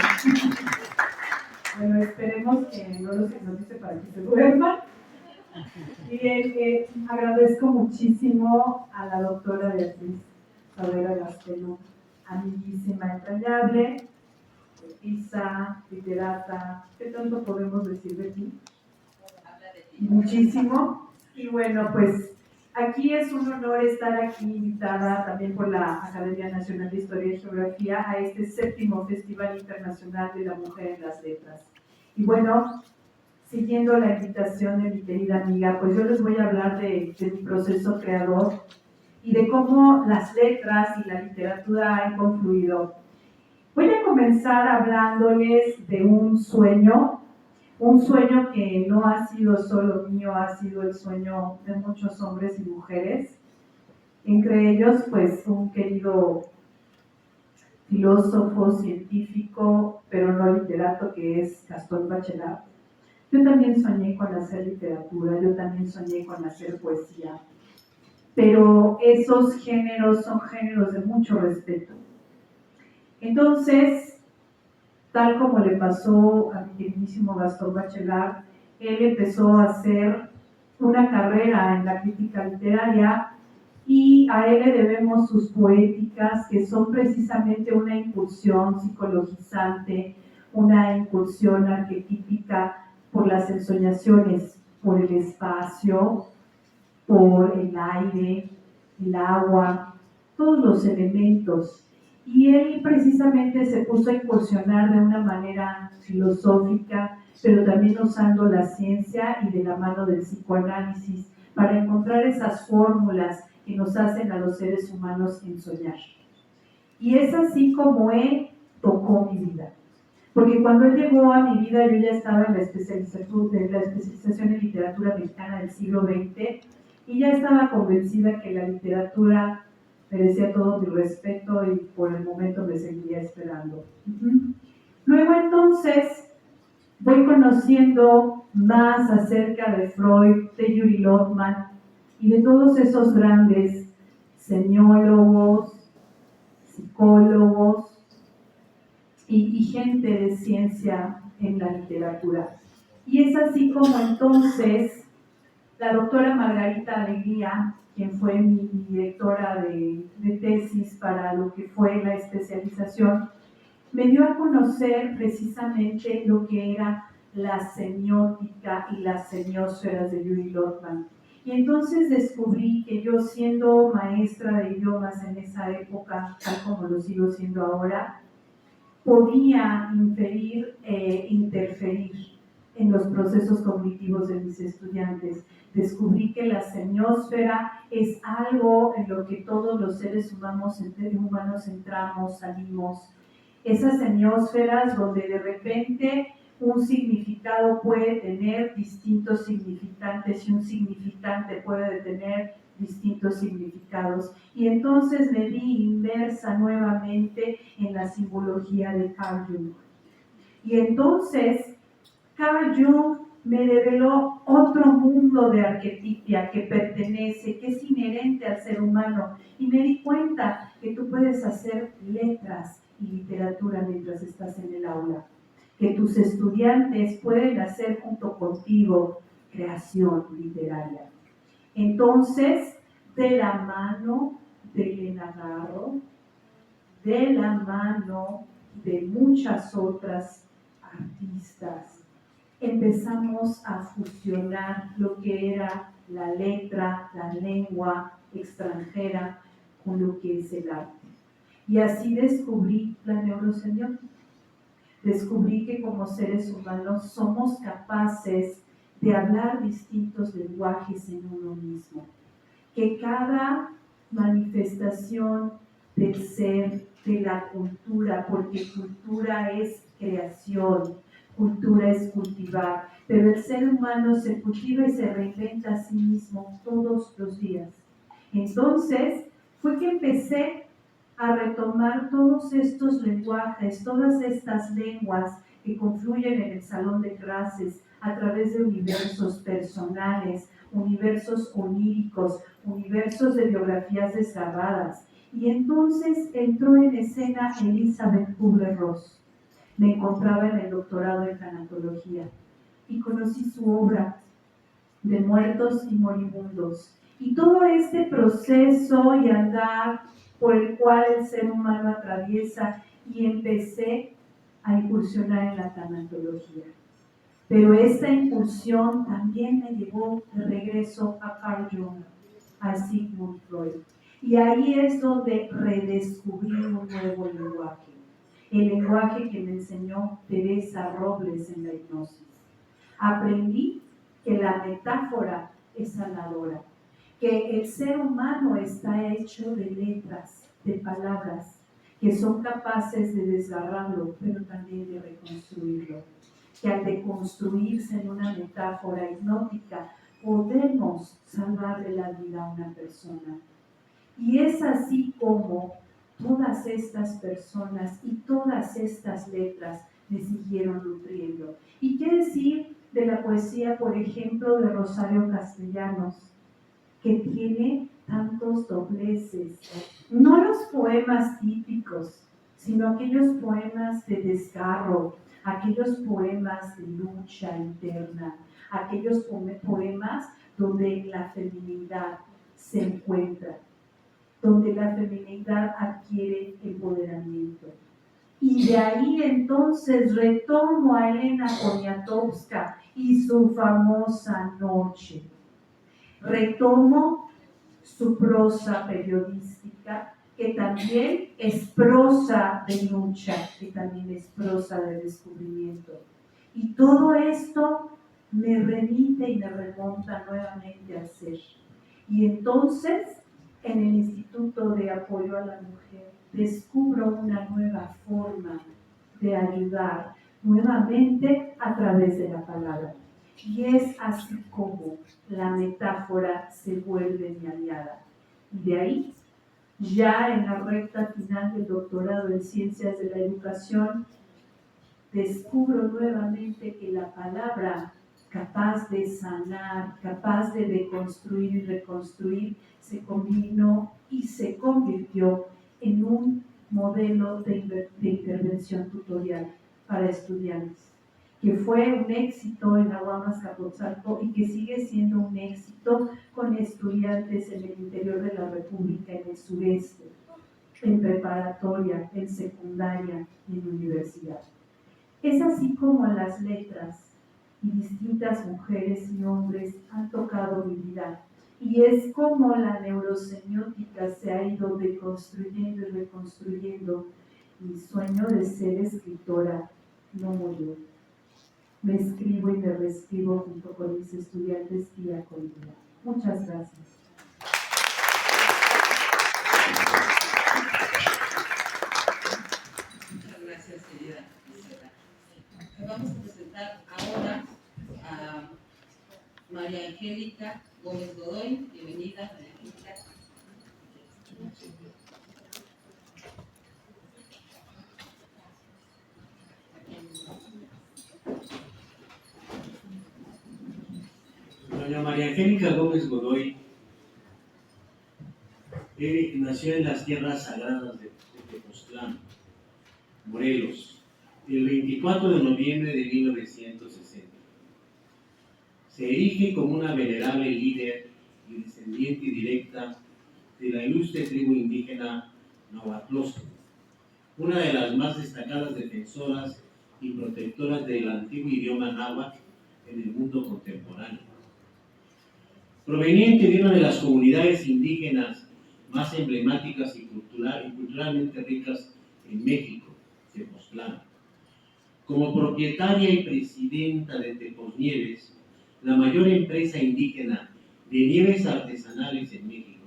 Bueno, esperemos que no los hipnotice para que se duerman. Y agradezco muchísimo a la doctora Beatriz Savera Gastelo, amiguísima entrañable, poetisa, literata. ¿Qué tanto podemos decir de ti? Muchísimo. Y bueno, pues aquí es un honor estar aquí invitada también por la Academia Nacional de Historia y Geografía a este 7º Festival Internacional de la Mujer en las Letras. Y bueno, siguiendo la invitación de mi querida amiga, pues yo les voy a hablar de mi proceso creador y de cómo las letras y la literatura han confluido. Voy a comenzar hablándoles de un sueño que no ha sido solo mío, ha sido el sueño de muchos hombres y mujeres, entre ellos pues un querido filósofo, científico, pero no literato, que es Gastón Bachelard. Yo también soñé con hacer literatura, yo también soñé con hacer poesía, pero esos géneros son géneros de mucho respeto. Entonces, tal como le pasó a mi queridísimo Gastón Bachelard, él empezó a hacer una carrera en la crítica literaria y a él le debemos sus poéticas, que son precisamente una incursión psicologizante, una incursión arquetípica por las ensoñaciones, por el espacio, por el aire, el agua, todos los elementos. Y él precisamente se puso a incursionar de una manera filosófica, pero también usando la ciencia y de la mano del psicoanálisis para encontrar esas fórmulas que nos hacen a los seres humanos ensoñar. Y es así como él tocó mi vida. Porque cuando él llegó a mi vida, yo ya estaba en la especialización en literatura mexicana del siglo XX y ya estaba convencida que la literatura merecía todo mi respeto y por el momento me seguía esperando. Luego entonces voy conociendo más acerca de Freud, de Yuri Lottman y de todos esos grandes semiólogos, psicólogos y gente de ciencia en la literatura. Y es así como entonces la doctora Margarita Alegría, quien fue mi directora de tesis para lo que fue la especialización, me dio a conocer precisamente lo que era la semiótica y las semiósferas de Yuri Lottman. Y entonces descubrí que yo, siendo maestra de idiomas en esa época, tal como lo sigo siendo ahora, podía inferir e interferir en los procesos cognitivos de mis estudiantes. Descubrí que la semiósfera es algo en lo que todos los seres humanos entramos, salimos. Esas semiósferas donde de repente un significado puede tener distintos significantes y un significante puede tener distintos significados. Y entonces me vi inmersa nuevamente en la simbología de Carl Jung. Y entonces Carl Jung me develó otro mundo de arquetipia que pertenece, que es inherente al ser humano. Y me di cuenta que tú puedes hacer letras y literatura mientras estás en el aula. Que tus estudiantes pueden hacer junto contigo creación literaria. Entonces, de la mano de Elena Garro, de la mano de muchas otras artistas, empezamos a fusionar lo que era la letra, la lengua extranjera con lo que es el arte. Y así descubrí la neurosemiótica. Descubrí que como seres humanos somos capaces de hablar distintos lenguajes en uno mismo, que cada manifestación del ser, de la cultura, porque cultura es creación, cultura es cultivar, pero el ser humano se cultiva y se reinventa a sí mismo todos los días. Entonces, fue que empecé a retomar todos estos lenguajes, todas estas lenguas que confluyen en el salón de clases a través de universos personales, universos oníricos, universos de biografías desgarradas. Y entonces entró en escena Elizabeth Kubler-Ross. Me encontraba en el doctorado en tanatología y conocí su obra de Muertos y Moribundos. Y todo este proceso y andar por el cual el ser humano atraviesa, y empecé a incursionar en la tanatología. Pero esta impulsión también me llevó de regreso a Carl Jung, a Sigmund Freud. Y ahí es donde redescubrí un nuevo lenguaje, el lenguaje que me enseñó Teresa Robles en la hipnosis. Aprendí que la metáfora es sanadora, que el ser humano está hecho de letras, de palabras, que son capaces de desgarrarlo, pero también de reconstruirlo. Que al deconstruirse en una metáfora hipnótica, podemos salvarle la vida a una persona. Y es así como todas estas personas y todas estas letras me siguieron nutriendo. ¿Y qué decir de la poesía, por ejemplo, de Rosario Castellanos, que tiene tantos dobleces? No los poemas típicos, sino aquellos poemas de desgarro, aquellos poemas de lucha interna, aquellos poemas donde la feminidad se encuentra, donde la feminidad adquiere empoderamiento. Y de ahí entonces retomo a Elena Poniatowska y su famosa Noche. Retomo su prosa periodística, que también es prosa de lucha, que también es prosa de descubrimiento. Y todo esto me remite y me remonta nuevamente al ser. Y entonces, en el Instituto de Apoyo a la Mujer, descubro una nueva forma de ayudar nuevamente a través de la palabra. Y es así como la metáfora se vuelve mi aliada. Y de ahí, ya en la recta final del doctorado en Ciencias de la Educación, descubro nuevamente que la palabra, capaz de sanar, capaz de deconstruir y reconstruir, se combinó y se convirtió en un modelo de intervención tutorial para estudiantes, que fue un éxito en Aguamas, Capotzalco, y que sigue siendo un éxito con estudiantes en el interior de la República, en el sureste, en preparatoria, en secundaria y en universidad. Es así como las letras y distintas mujeres y hombres han tocado mi vida. Y es como la neurosemiótica se ha ido deconstruyendo y reconstruyendo. Mi sueño de ser escritora no murió. Me escribo y me reescribo junto con mis estudiantes día con día. Muchas gracias. Muchas gracias, querida Isela. Vamos a presentar ahora a María Angélica Gómez Godoy. Bienvenida, María Angélica. Doña María Angélica Gómez Godoy nació en las tierras sagradas de Tepoztlán, Morelos, el 24 de noviembre de 1960. Se erige como una venerable líder y descendiente directa de la ilustre tribu indígena Nahuatlosco, una de las más destacadas defensoras y protectoras del antiguo idioma náhuatl en el mundo contemporáneo. Proveniente de una de las comunidades indígenas más emblemáticas y culturalmente ricas en México, Tepoztlán. Como propietaria y presidenta de Tepoznieves, la mayor empresa indígena de nieves artesanales en México,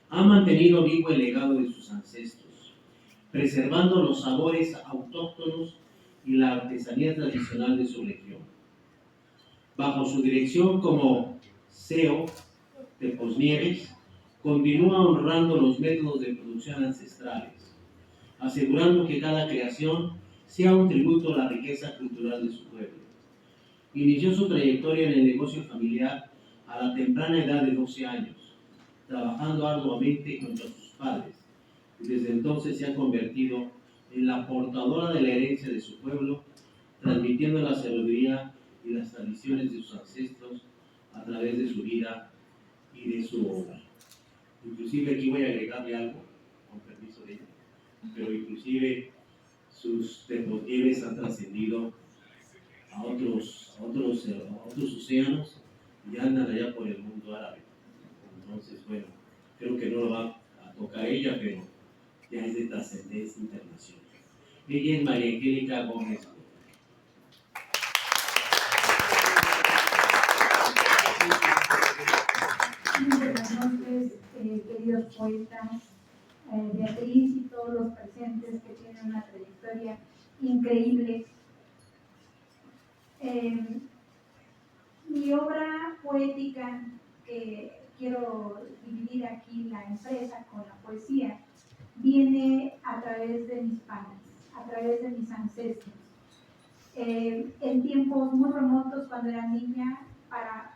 ha mantenido vivo el legado de sus ancestros, preservando los sabores autóctonos y la artesanía tradicional de su región. Bajo su dirección como CEO de Posnieves, continúa honrando los métodos de producción ancestrales, asegurando que cada creación sea un tributo a la riqueza cultural de su pueblo. Inició su trayectoria en el negocio familiar a la temprana edad de 12 años, trabajando arduamente junto a sus padres, y desde entonces se ha convertido en la portadora de la herencia de su pueblo, transmitiendo la sabiduría y las tradiciones de sus ancestros a través de su vida y de su obra. Inclusive aquí voy a agregarle algo, con permiso de ella, pero inclusive sus Posnieves han trascendido a otros océanos y andan allá por el mundo árabe. Entonces, bueno, creo que no lo va a tocar ella, pero ya es de trascendencia internacional. Ella es María Angélica Gómez. Muy buenas noches, queridos poetas, Beatriz y todos los presentes que tienen una trayectoria increíble. Mi obra poética, que quiero dividir aquí la empresa con la poesía, viene a través de mis padres, a través de mis ancestros. En tiempos muy remotos, cuando era niña, para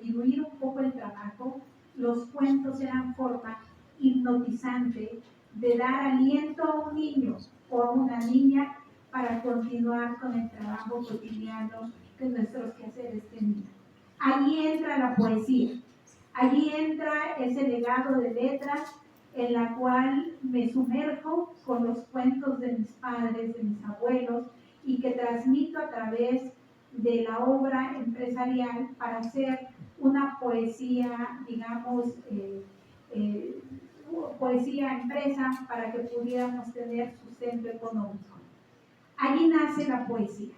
diluir un poco el trabajo, los cuentos eran forma hipnotizante de dar aliento a un niño o a una niña para continuar con el trabajo cotidiano que nuestros quehaceres tenían. Allí entra la poesía, allí entra ese legado de letras en la cual me sumerjo con los cuentos de mis padres, de mis abuelos, y que transmito a través de la obra empresarial para hacer una poesía, digamos, poesía empresa para que pudiéramos tener sustento económico. Allí nace la poesía,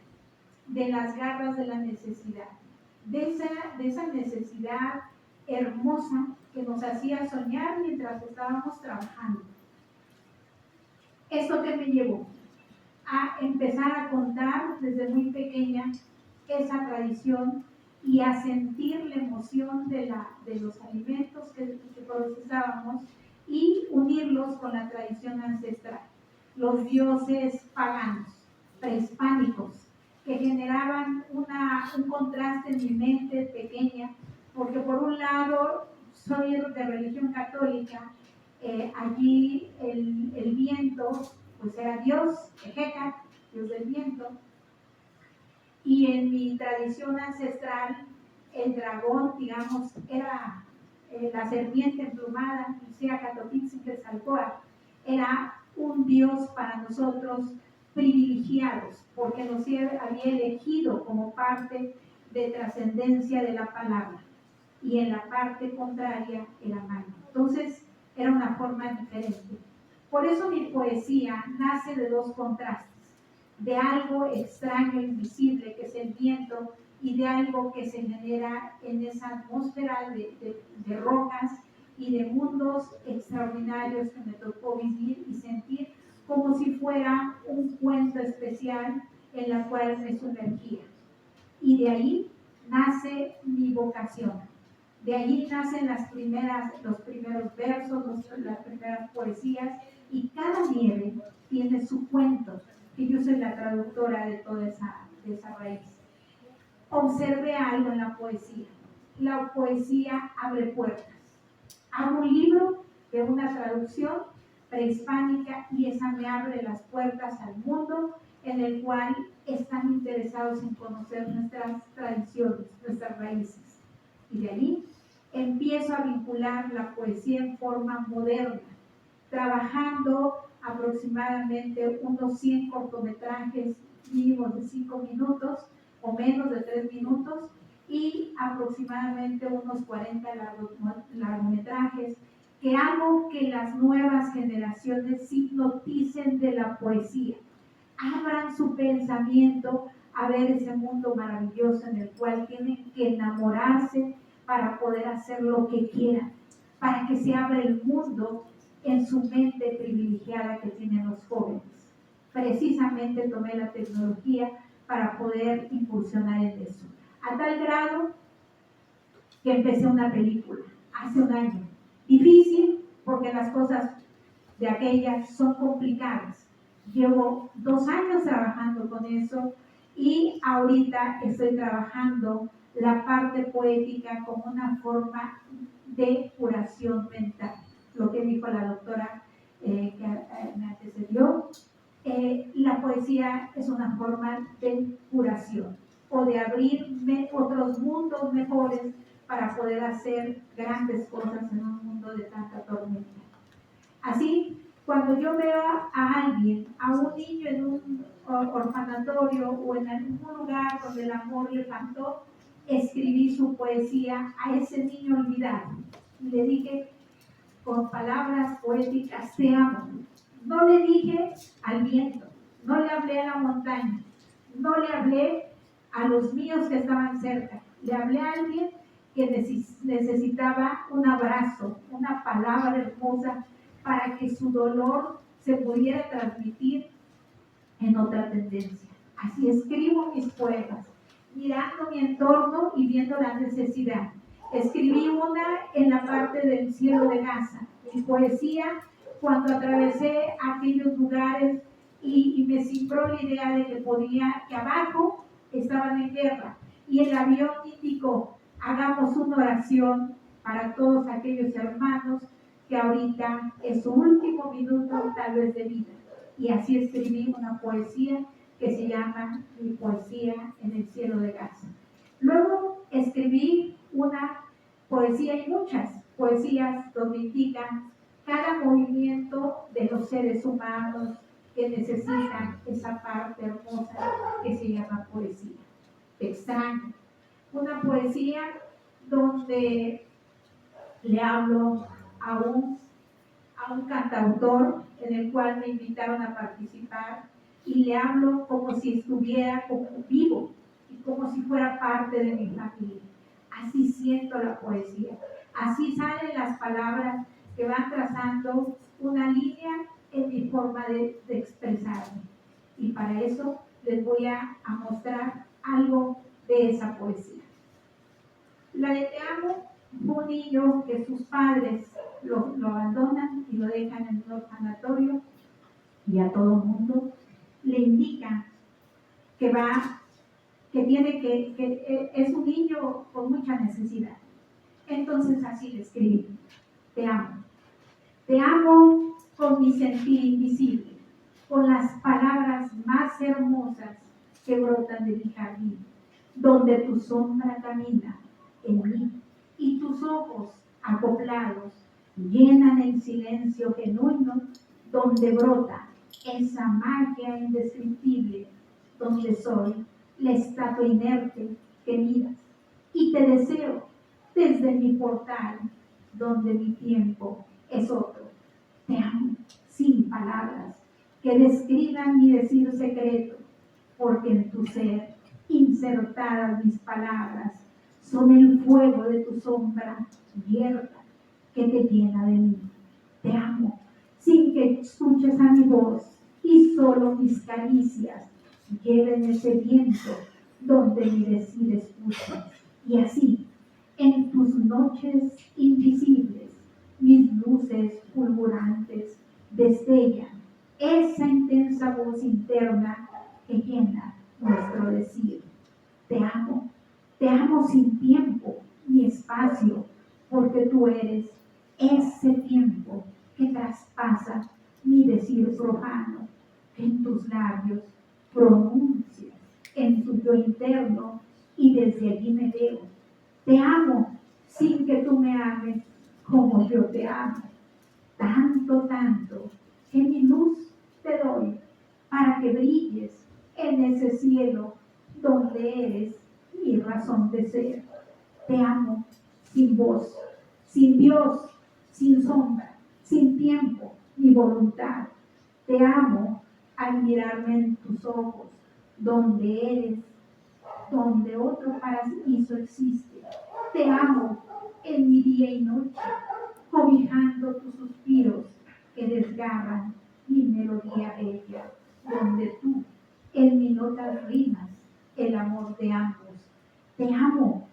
de las garras de la necesidad, de esa necesidad hermosa que nos hacía soñar mientras estábamos trabajando. ¿Esto qué me llevó? A empezar a contar desde muy pequeña esa tradición y a sentir la emoción de los alimentos que procesábamos y unirlos con la tradición ancestral. Los dioses paganos, prehispánicos, que generaban un contraste en mi mente pequeña, porque por un lado soy de religión católica, allí el viento pues era Dios, Ejeca, Dios del viento, y en mi tradición ancestral el dragón, digamos, era la serpiente emplumada, Quetzalcóatl, era un Dios para nosotros privilegiados, porque nos había elegido como parte de trascendencia de la palabra, y en la parte contraria era malo. Entonces era una forma diferente. Por eso mi poesía nace de dos contrastes, de algo extraño, invisible, que es el viento, y de algo que se genera en esa atmósfera de rocas y de mundos extraordinarios que me tocó vivir y sentir como si fuera un cuento especial en la cual me sumergía. Y de ahí nace mi vocación. De allí nacen los primeros versos, las primeras poesías, y cada nieve tiene su cuento, que yo soy la traductora de toda esa raíz. Observé algo en la poesía. La poesía abre puertas. Hago un libro de una traducción prehispánica y esa me abre las puertas al mundo en el cual están interesados en conocer nuestras tradiciones, nuestras raíces. Y de allí empiezo a vincular la poesía en forma moderna, trabajando aproximadamente unos 100 cortometrajes mínimos de 5 minutos o menos de 3 minutos y aproximadamente unos 40 largometrajes, que hago que las nuevas generaciones se hipnoticen de la poesía, abran su pensamiento a ver ese mundo maravilloso en el cual tienen que enamorarse para poder hacer lo que quieran, para que se abra el mundo en su mente privilegiada que tienen los jóvenes. Precisamente tomé la tecnología para poder incursionar en eso. A tal grado que empecé una película hace un año. Difícil porque las cosas de aquellas son complicadas. Llevo 2 años trabajando con eso y ahorita estoy trabajando la parte poética como una forma de curación mental. Lo que dijo la doctora que me antecedió, la poesía es una forma de curación o de abrirme otros mundos mejores para poder hacer grandes cosas en un mundo de tanta tormenta. Así, cuando yo veo a alguien, a un niño en un orfanatorio o en algún lugar donde el amor le faltó, escribí su poesía a ese niño olvidado. Y le dije con palabras poéticas, te amo. No le dije al viento, no le hablé a la montaña, no le hablé a los míos que estaban cerca. Le hablé a alguien que necesitaba un abrazo, una palabra hermosa para que su dolor se pudiera transmitir en otra tendencia. Así escribo mis poemas, mirando mi entorno y viendo la necesidad. Escribí una en la parte del cielo de Gaza, mi poesía cuando atravesé aquellos lugares y me cifró la idea de que abajo estaban en guerra y el avión indicó, hagamos una oración para todos aquellos hermanos que ahorita es su último minuto tal vez de vida. Y así escribí una poesía que se llama Mi poesía en el cielo de Gaza. Luego escribí una poesía y muchas poesías donde indican cada movimiento de los seres humanos que necesitan esa parte hermosa que se llama poesía. Extraño. Una poesía donde le hablo a un cantautor en el cual me invitaron a participar y le hablo como si estuviera como vivo y como si fuera parte de mi familia. Así siento la poesía, así salen las palabras que van trazando una línea en mi forma de expresarme. Y para eso les voy a mostrar algo de esa poesía. La de Te amo, un niño que sus padres lo abandonan y lo dejan en un orfanatorio y a todo mundo le indican que es un niño con mucha necesidad. Entonces así le escribí: te amo con mi sentir invisible, con las palabras más hermosas que brotan de mi jardín, donde tu sombra camina en mí y tus ojos acoplados llenan el silencio genuino donde brota esa magia indescriptible, donde soy la estatua inerte que miras y te deseo desde mi portal donde mi tiempo es otro. Te amo sin palabras que describan mi decir secreto, porque en tu ser insertadas mis palabras son el fuego de tu sombra abierta que te llena de mí. Te amo sin que escuches a mi voz y solo mis caricias lleven ese viento donde mi decir escuchas. Y así, en tus noches invisibles, mis luces fulgurantes destellan esa intensa voz interna que llena nuestro decir. Te amo sin tiempo ni espacio, porque tú eres ese tiempo que traspasa mi decir profano, que en tus labios pronuncias en tu yo interno y desde allí me veo. Te amo sin que tú me ames como yo te amo. Tanto que mi luz te doy para que brilles en ese cielo donde eres mi razón de ser. Te amo sin voz, sin Dios, sin sombra, sin tiempo ni voluntad. Te amo al mirarme en tus ojos, donde eres, donde otro paraíso existe. Te amo en mi día y noche, cobijando tus suspiros que desgarran mi melodía bella, donde tú en mi nota rimas el amor de ambos. Te amo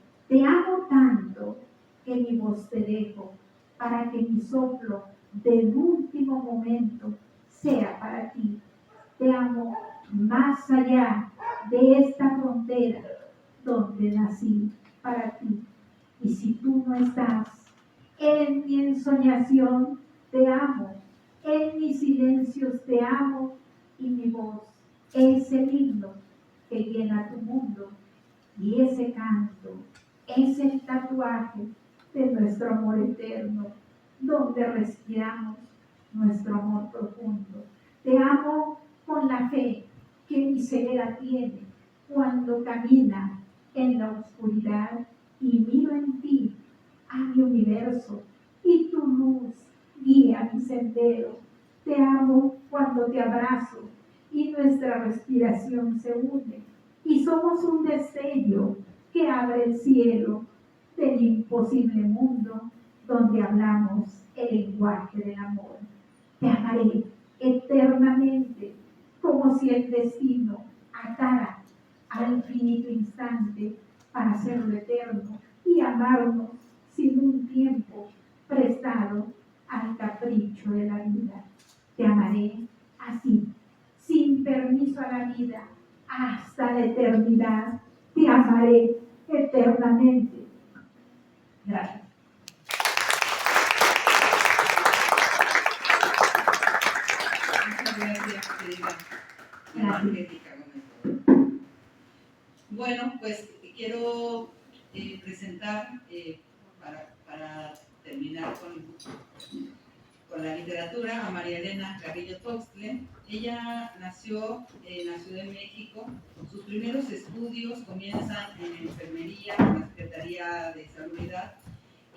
tanto que mi voz te dejo para que mi soplo del último momento sea para ti. Te amo más allá de esta frontera donde nací para ti. Y si tú no estás en mi ensoñación, te amo. En mis silencios te amo y mi voz es el himno que llena tu mundo. Y ese canto es el tatuaje de nuestro amor eterno, donde respiramos nuestro amor profundo. Te amo con la fe que mi ceguera tiene cuando camina en la oscuridad y miro en ti a mi universo y tu luz guía mi sendero. Te amo cuando te abrazo y nuestra respiración se une y somos un destello que abre el cielo del imposible mundo donde hablamos el lenguaje del amor. Te amaré eternamente, como si el destino atara al infinito instante para hacerlo eterno y amarnos sin un tiempo prestado al capricho de la vida. Te amaré así, sin permiso a la vida, hasta la eternidad. Te amaré eternamente. Gracias. Muchas gracias, querida Angélica Gómez. Bueno, pues quiero presentar, para terminar con la literatura, a María Elena Carrillo Toxtle. Ella nació en la Ciudad de México. Sus primeros estudios comienzan en enfermería en la Secretaría de Salubridad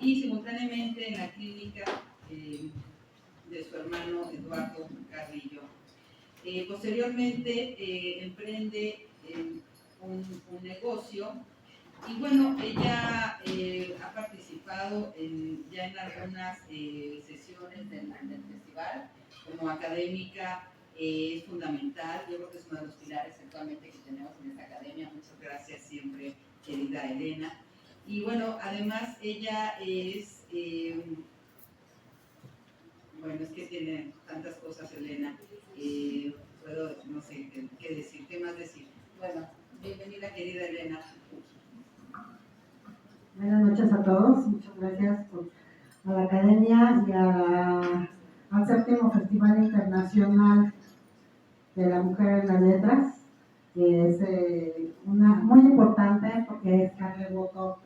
y simultáneamente en la clínica de su hermano Eduardo Carrillo. Posteriormente emprende un negocio y bueno, ella ha participado ya en algunas sesiones del festival. Como académica es fundamental, yo creo que es uno de los pilares actualmente que tenemos en esta academia. Muchas gracias siempre, querida Elena. Y bueno, además ella es, bueno, es que tiene tantas cosas, Elena, puedo, no sé qué decir, qué más decir. Bueno, bienvenida, querida Elena. Buenas noches a todos, muchas gracias a la Academia y al séptimo Festival Internacional de la Mujer en las Letras, que es muy importante porque es darle voto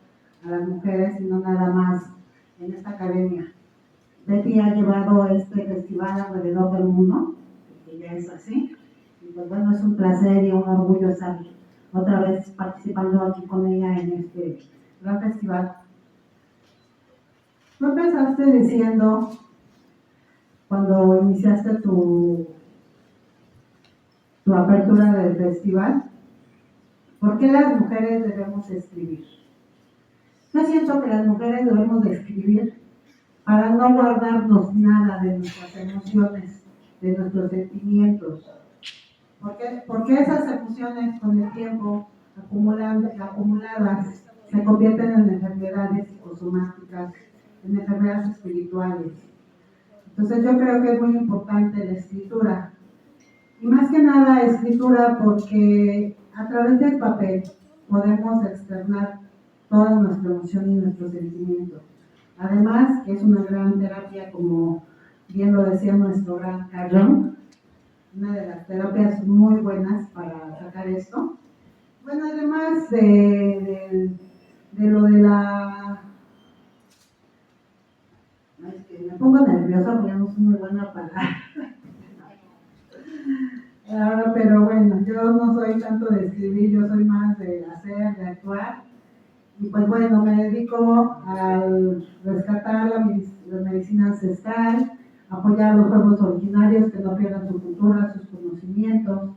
a las mujeres y no nada más en esta academia. Betty ha llevado este festival alrededor del mundo, que ya es así, y pues bueno, es un placer y un orgullo estar otra vez participando aquí con ella en este gran festival. Tú empezaste diciendo, cuando iniciaste tu apertura del festival, ¿por qué las mujeres debemos escribir? Yo siento que las mujeres debemos de escribir para no guardarnos nada de nuestras emociones, de nuestros sentimientos. Porque esas emociones con el tiempo acumuladas se convierten en enfermedades psicosomáticas, en enfermedades espirituales. Entonces yo creo que es muy importante la escritura. Y más que nada escritura porque a través del papel podemos externar toda nuestra emoción y nuestros sentimientos. Además, que es una gran terapia, como bien lo decía nuestro gran Carlón, una de las terapias muy buenas para sacar esto. Bueno, además de lo de la... Es que me pongo nerviosa porque no soy muy buena para... Pero bueno, yo no soy tanto de escribir, yo soy más de hacer, de actuar. Y pues bueno, me dedico a rescatar la medicina ancestral, apoyar a los pueblos originarios que no pierdan su cultura, sus conocimientos.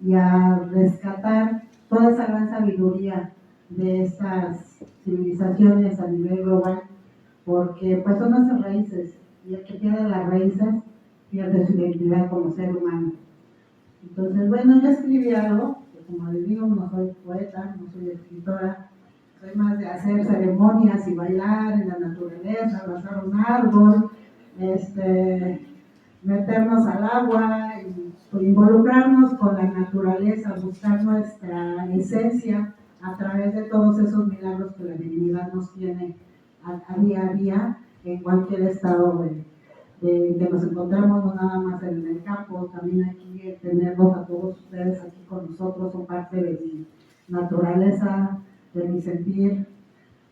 y a rescatar toda esa gran sabiduría de estas civilizaciones a nivel global, porque pues son nuestras raíces, y el que pierde las raíces pierde su identidad como ser humano. Entonces, bueno, yo escribí algo, que como les digo, no soy poeta, no soy escritora, soy más de hacer ceremonias y bailar en la naturaleza, abrazar un árbol, meternos al agua, y involucrarnos con la naturaleza, buscar nuestra esencia a través de todos esos milagros que la divinidad nos tiene a día en cualquier estado de que nos encontramos, no nada más en el campo, también aquí tenerlos a todos ustedes aquí con nosotros, son parte de mi naturaleza, de mi sentir,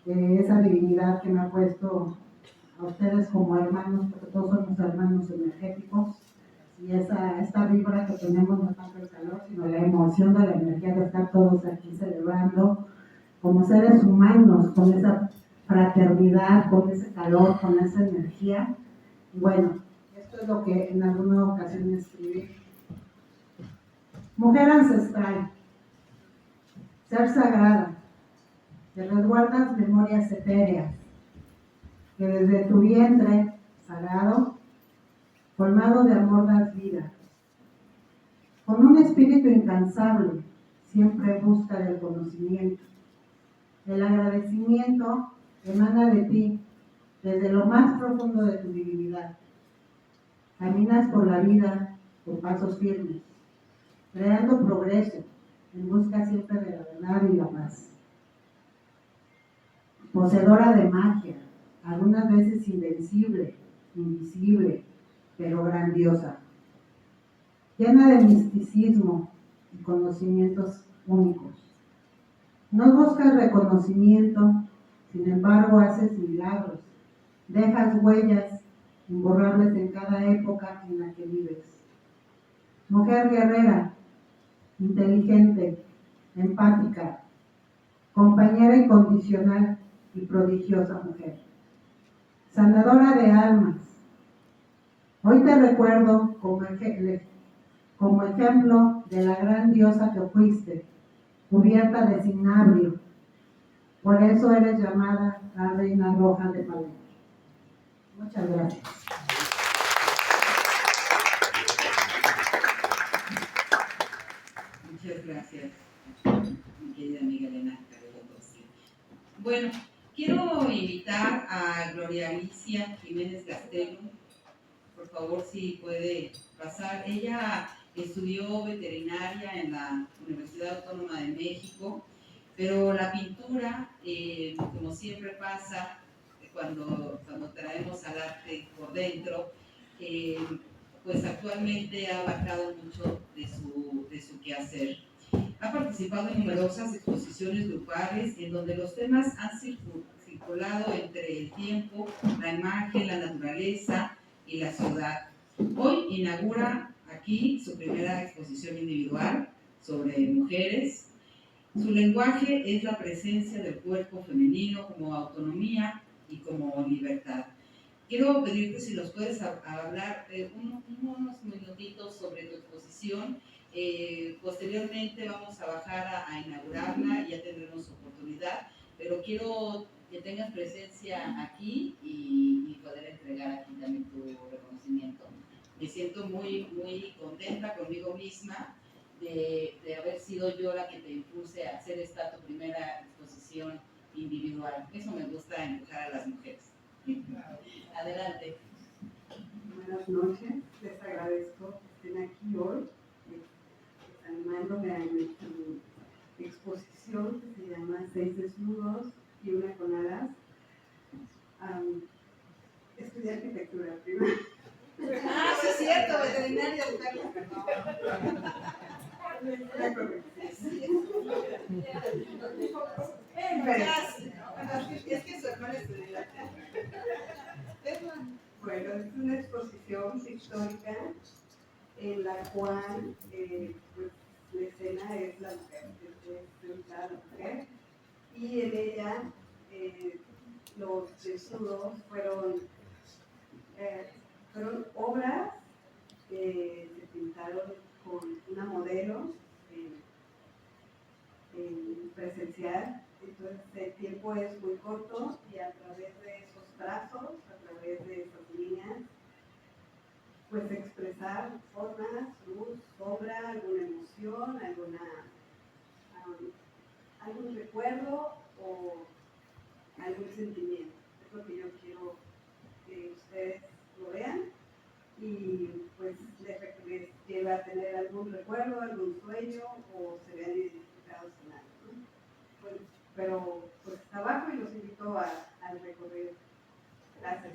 de esa divinidad que me ha puesto a ustedes como hermanos, porque todos somos hermanos energéticos, y esta vibra que tenemos no tanto el calor, sino la emoción de la energía de estar todos aquí celebrando como seres humanos, con esa fraternidad, con ese calor, con esa energía. Y bueno, esto es lo que en alguna ocasión escribí. Mujer ancestral, ser sagrada, que resguardas memorias etéreas, que desde tu vientre sagrado, colmado de amor das vida. Con un espíritu incansable, siempre busca del conocimiento. El agradecimiento emana de ti, desde lo más profundo de tu divinidad. Caminas por la vida con pasos firmes, creando progreso, en busca siempre de la verdad y la paz. Poseedora de magia, algunas veces invencible, invisible, pero grandiosa. Llena de misticismo y conocimientos únicos. No buscas reconocimiento, sin embargo haces milagros. Dejas huellas imborrables en cada época en la que vives. Mujer guerrera, inteligente, empática, compañera incondicional y prodigiosa mujer. Sanadora de almas. Hoy te recuerdo como ejemplo de la gran diosa que fuiste, cubierta de cinabrio. Por eso eres llamada la Reina Roja de Palenque. Muchas gracias. Muchas gracias, mi querida amiga Elena Carolina. Bueno, quiero invitar a Gloria Alicia Jiménez Castelo. Por favor, si puede pasar. Ella estudió veterinaria en la Universidad Autónoma de México, pero la pintura, como siempre pasa cuando traemos al arte por dentro, pues actualmente ha abarcado mucho de su quehacer. Ha participado en numerosas exposiciones grupales en donde los temas han circulado entre el tiempo, la imagen, la naturaleza y la ciudad. Hoy inaugura aquí su primera exposición individual sobre mujeres. Su lenguaje es la presencia del cuerpo femenino como autonomía y como libertad. Quiero pedirte si nos puedes hablar unos minutitos sobre tu exposición. Posteriormente vamos a bajar a inaugurarla, ya tendremos oportunidad, pero quiero que tengas presencia aquí y poder entregar aquí también tu reconocimiento. Me siento muy, muy contenta conmigo misma de haber sido yo la que te impulse a hacer esta tu primera exposición individual. Eso me gusta, empujar a las mujeres. Adelante. Buenas noches, les agradezco que estén aquí hoy, animándome a mi exposición que se llama 6 desnudos y una con alas. Estudié arquitectura primero. Ah, sí es cierto, veterinaria. Es que su hermana estudió. Bueno, es una exposición pictórica en la cual pues, la escena es la mujer, es la mujer, y en ella los desnudos fueron obras que se pintaron con una modelo presencial, entonces el tiempo es muy corto y a través de esos trazos, a través de esas líneas, pues expresar formas, luz, sombra, alguna emoción, algún recuerdo o algún sentimiento. Es lo que yo quiero que ustedes lo vean y pues les lleva a tener algún recuerdo, algún sueño o se vean identificados en algo, ¿no? Bueno, pero pues está abajo y los invito al recorrido. Gracias.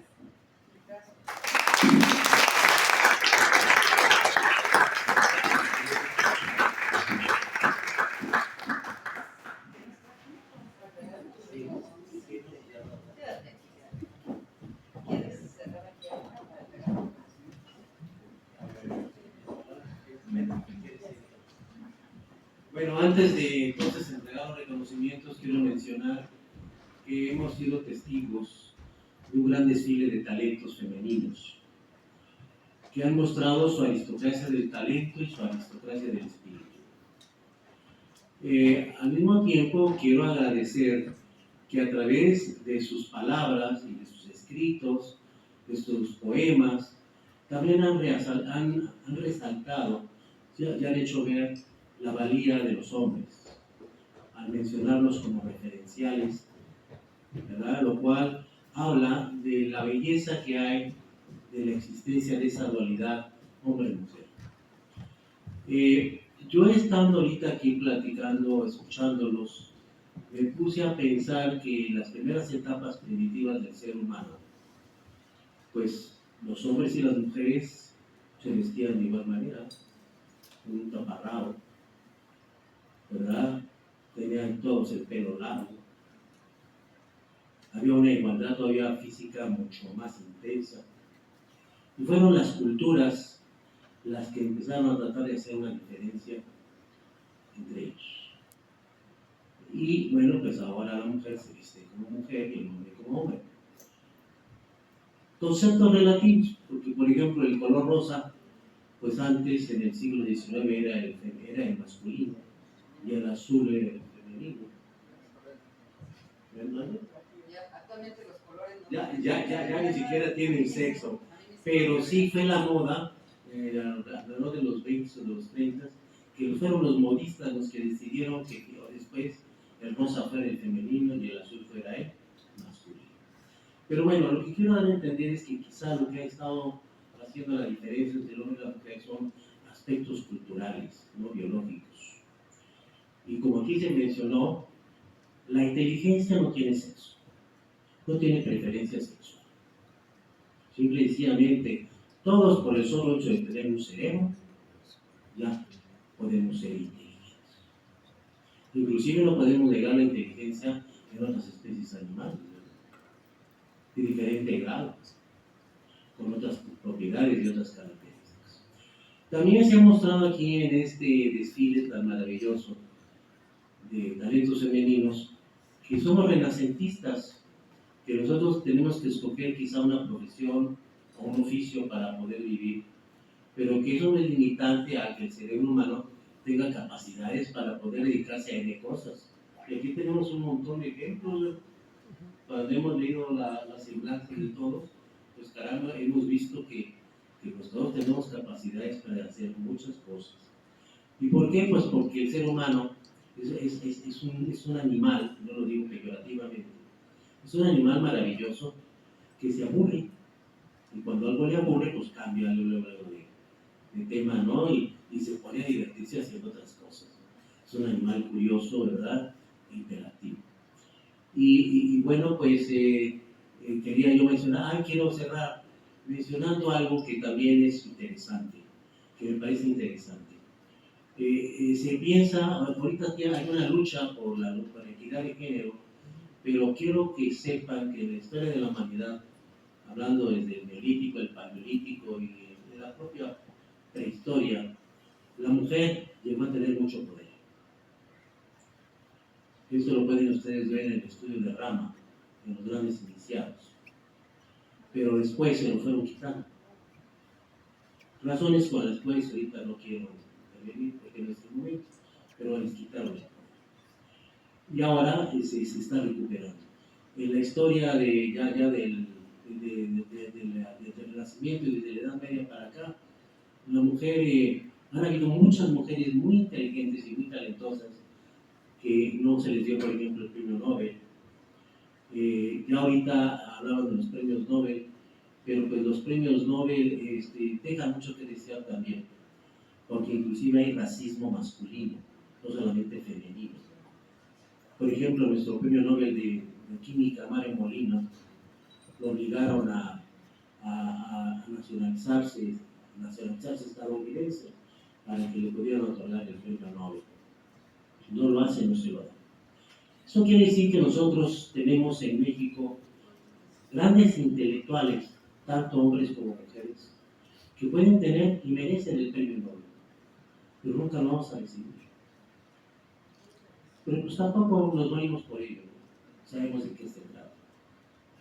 Bueno, antes de entonces entregar los reconocimientos, quiero mencionar que hemos sido testigos de un gran desfile de talentos femeninos que han mostrado su aristocracia del talento y su aristocracia del espíritu. Al mismo tiempo, quiero agradecer que a través de sus palabras y de sus escritos, de sus poemas, también han resaltado, ya han hecho ver la valía de los hombres, al mencionarlos como referenciales, ¿verdad? Lo cual habla de la belleza que hay de la existencia de esa dualidad hombre-mujer. Yo estando ahorita aquí platicando, escuchándolos, me puse a pensar que las primeras etapas primitivas del ser humano, pues los hombres y las mujeres se vestían de igual manera, con un taparrabo, ¿verdad? Tenían todos el pelo largo. Había una igualdad todavía física mucho más intensa. Y fueron las culturas las que empezaron a tratar de hacer una diferencia entre ellos. Y bueno, pues ahora la mujer se viste como mujer y el hombre como hombre. Conceptos relativos, porque por ejemplo el color rosa, pues antes en el siglo XIX era el masculino y el azul era el femenino. ¿Verdad? Actualmente los colores no Ya ni siquiera tienen sexo, pero sí fue la moda alrededor de los 20 o los 30, que fueron los modistas los que decidieron que después el rosa fuera el femenino y el azul fuera el masculino. Pero bueno, lo que quiero dar a entender es que quizá lo que ha estado haciendo la diferencia entre el hombre y la mujer son aspectos culturales, no biológicos. Y como aquí se mencionó, la inteligencia no tiene sexo, no tiene preferencia sexual. Simple y sencillamente, todos por el solo hecho de tener un cerebro, ya podemos ser inteligentes. Inclusive no podemos negar la inteligencia en otras especies animales, de diferente grado, con otras propiedades y otras características. También se ha mostrado aquí en este desfile tan maravilloso de talentos femeninos que somos renacentistas, que nosotros tenemos que escoger quizá una profesión o un oficio para poder vivir, pero que eso no es limitante a que el cerebro humano tenga capacidades para poder dedicarse a N cosas. Y aquí tenemos un montón de ejemplos. Cuando hemos leído la semblanza de todos, pues caramba, hemos visto que pues todos tenemos capacidades para hacer muchas cosas. ¿Y por qué? Pues porque el ser humano es un animal, no lo digo peyorativamente, es un animal maravilloso que se aburre. Y cuando algo le aburre, pues cambia luego de tema, ¿no? Y se pone a divertirse haciendo otras cosas. Es un animal curioso, ¿verdad? E hiperactivo. Y bueno, pues quería yo mencionar, quiero cerrar mencionando algo que también es interesante, que me parece interesante. Se piensa, ahorita hay una lucha por la equidad de género, pero quiero que sepan que en la historia de la humanidad, hablando desde el neolítico, el paleolítico y de la propia prehistoria, la mujer llegó a tener mucho poder. Esto lo pueden ustedes ver en el estudio de Rama, en los grandes iniciados. Pero después se lo fueron quitando. Razones con las cuales ahorita no quiero intervenir porque no es el momento, pero les quitaron el poder. y ahora se está recuperando. En la historia del Renacimiento y desde la Edad Media para acá, la mujer, han habido muchas mujeres muy inteligentes y muy talentosas que no se les dio, por ejemplo, el premio Nobel. Ya ahorita hablaban de los premios Nobel, pero pues los premios Nobel dejan mucho que desear también, porque inclusive hay racismo masculino, no solamente femenino. Por ejemplo, nuestro premio Nobel de Química, Mario Molina, lo obligaron a nacionalizarse estadounidense para que le pudieran otorgar el premio Nobel. No lo hace, no se lo da. Eso quiere decir que nosotros tenemos en México grandes intelectuales, tanto hombres como mujeres, que pueden tener y merecen el premio Nobel, pero nunca lo vamos a recibir. Pero pues tampoco nos morimos por ello, ¿no? Sabemos de qué se trata,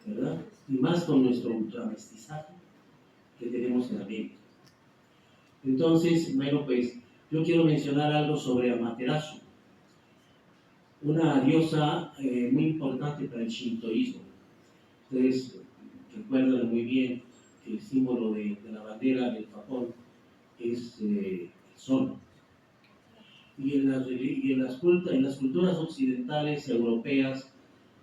¿verdad? Y más con nuestro ultramestizaje que tenemos en América. Entonces, bueno, pues yo quiero mencionar algo sobre Amaterasu, una diosa muy importante para el shintoísmo. Ustedes recuerdan muy bien que el símbolo de la bandera del Japón es el sol. Y en las culturas occidentales europeas,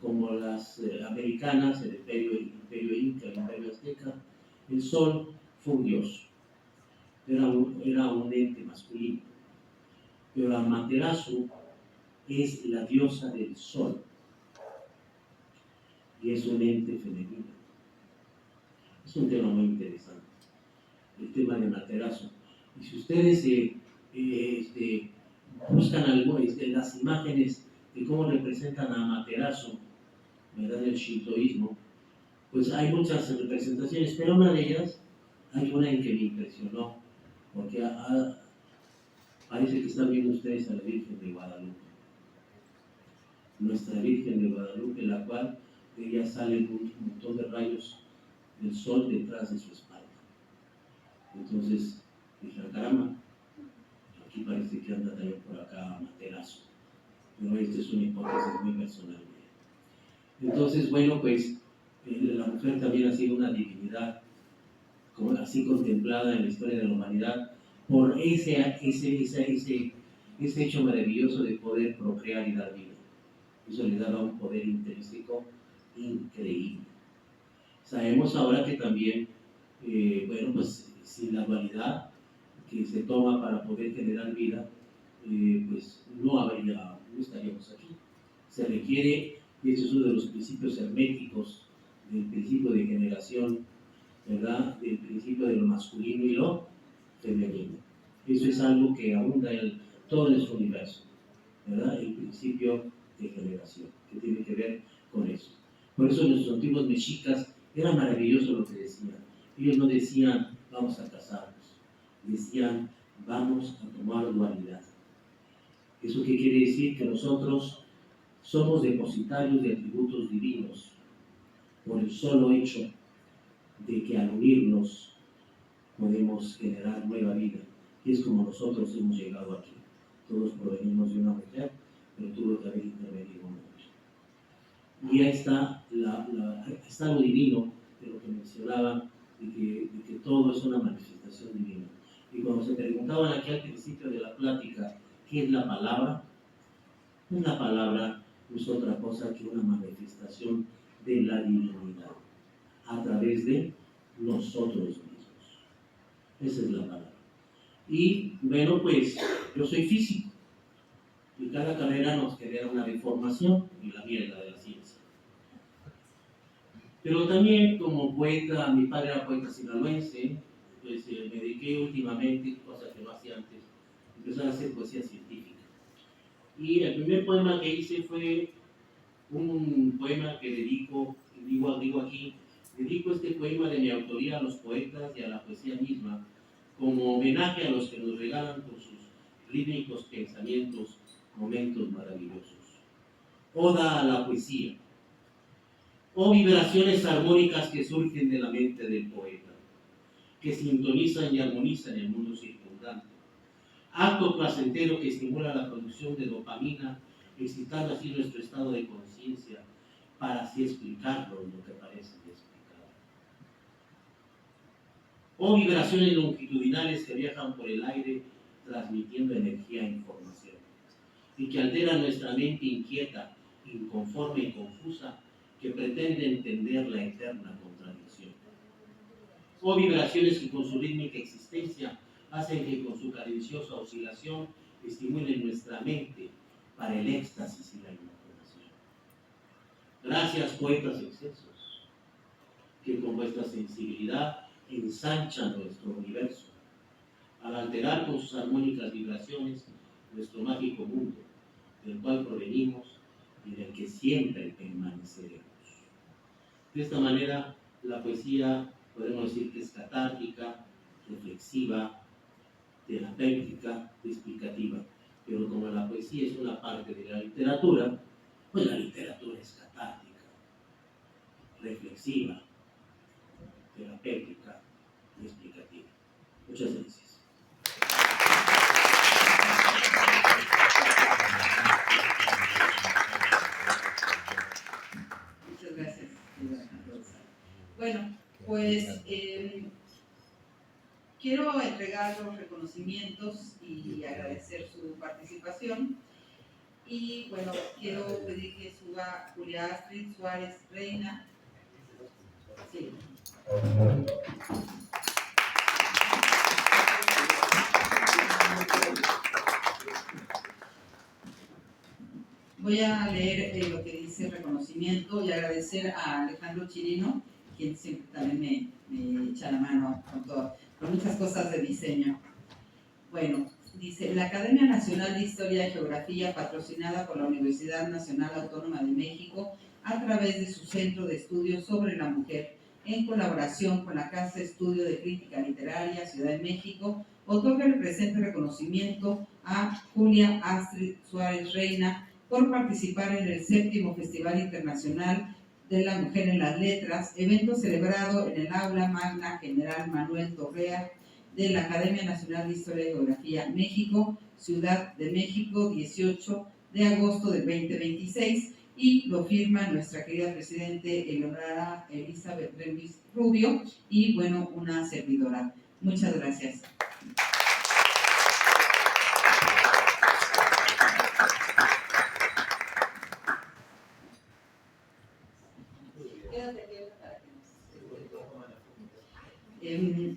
como las americanas, el imperio inca, el imperio azteca, el sol fue un dios, era un ente masculino. Pero Amaterasu es la diosa del sol y es un ente femenino. Es un tema muy interesante, el tema de Amaterasu. Y si ustedes buscan algo, las imágenes de cómo representan a Amaterasu, ¿verdad?, en el shintoísmo, pues hay muchas representaciones, pero una de ellas, hay una en que me impresionó, porque parece que están viendo ustedes a la Virgen de Guadalupe. Nuestra Virgen de Guadalupe, la cual de ella salen un montón de rayos del sol detrás de su espalda. Entonces dije, caramba, aquí parece que anda también por acá Amaterasu, pero esta es una hipótesis muy personal. Entonces, bueno, pues la mujer también ha sido una divinidad, como así contemplada en la historia de la humanidad, por ese hecho maravilloso de poder procrear y dar vida. Eso le daba un poder intrínseco increíble. Sabemos ahora que también, bueno, pues sin la dualidad que se toma para poder generar vida, pues no estaríamos aquí. Se requiere, y este es uno de los principios herméticos del principio de generación, ¿verdad?, del principio de lo masculino y lo femenino. Eso es algo que abunda en todo nuestro universo, ¿verdad?, el principio de generación, que tiene que ver con eso. Por eso nuestros antiguos mexicas era maravilloso lo que decían. Ellos no decían, vamos a casarnos, decían, vamos a tomar dualidad. ¿Eso qué quiere decir? Que nosotros somos depositarios de atributos divinos por el solo hecho de que al unirnos podemos generar nueva vida. Y es como nosotros hemos llegado aquí. Todos provenimos de una mujer, pero tuvo que haber intervenido un hombre. Y ahí está, está lo divino de lo que mencionaba, de que todo es una manifestación divina. Y cuando se preguntaban aquí al principio de la plática, ¿qué es la palabra? Pues la palabra no es otra cosa que una manifestación de la divinidad a través de nosotros mismos. Esa es la palabra. Y bueno, pues yo soy físico y cada carrera nos genera una deformación, y la mía es la de la ciencia. Pero también como poeta, mi padre era poeta sinaloense, pues me dediqué últimamente, cosa que no hacía antes, empezar a hacer poesía científica. Y el primer poema que hice fue un poema que dedico este poema de mi autoría a los poetas y a la poesía misma, como homenaje a los que nos regalan con sus rítmicos pensamientos momentos maravillosos. Oda a la poesía. Oh vibraciones armónicas que surgen de la mente del poeta, que sintonizan y armonizan el mundo circundante. Acto placentero que estimula la producción de dopamina excitando así nuestro estado de conciencia para así explicarlo lo que parece inexplicable. O vibraciones longitudinales que viajan por el aire transmitiendo energía e información y que alteran nuestra mente inquieta, inconforme y confusa que pretende entender la eterna contradicción. O vibraciones que con su rítmica existencia hacen que con su cadenciosa oscilación estimulen nuestra mente para el éxtasis y la imaginación. Gracias, poetas excesos, que con vuestra sensibilidad ensanchan nuestro universo, al alterar con sus armónicas vibraciones nuestro mágico mundo, del cual provenimos y del que siempre permaneceremos. De esta manera, la poesía podemos decir que es catártica, reflexiva, terapéutica, explicativa. Pero como la poesía es una parte de la literatura, pues la literatura es catártica, reflexiva, terapéutica y explicativa. Muchas gracias. Muchas gracias. Bueno, pues quiero entregar los reconocimientos y agradecer su participación. Y bueno, quiero pedir que suba Julia Astrid Suárez Reina. Sí. Voy a leer lo que dice el reconocimiento y agradecer a Alejandro Chirino, quien siempre también me echa la mano con muchas cosas de diseño. Bueno, dice, la Academia Nacional de Historia y Geografía, patrocinada por la Universidad Nacional Autónoma de México, a través de su Centro de Estudios sobre la Mujer, en colaboración con la Casa de Estudio de Crítica Literaria Ciudad de México, otorga el presente reconocimiento a Julia Astrid Suárez Reina por participar en el 7º Festival Internacional de la Mujer en las Letras, evento celebrado en el Aula Magna General Manuel Torrea de la Academia Nacional de Historia y Geografía México, Ciudad de México, 18 de agosto del 2026, y lo firma nuestra querida presidente Eleonora Elizabeth Remis Rubio y, bueno, una servidora. Muchas gracias.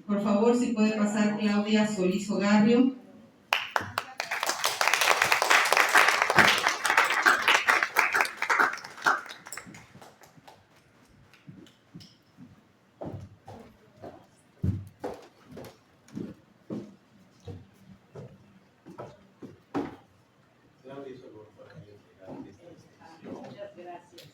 Por favor, si puede pasar Claudia Solís Ogarrio. Muchas gracias.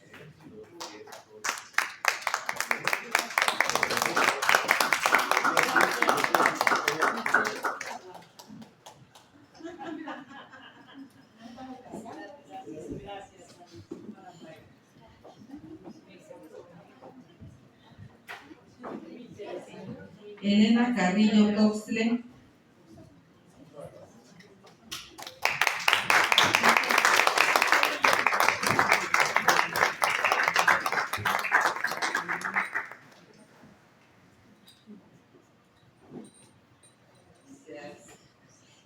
Elena Carrillo Toxle.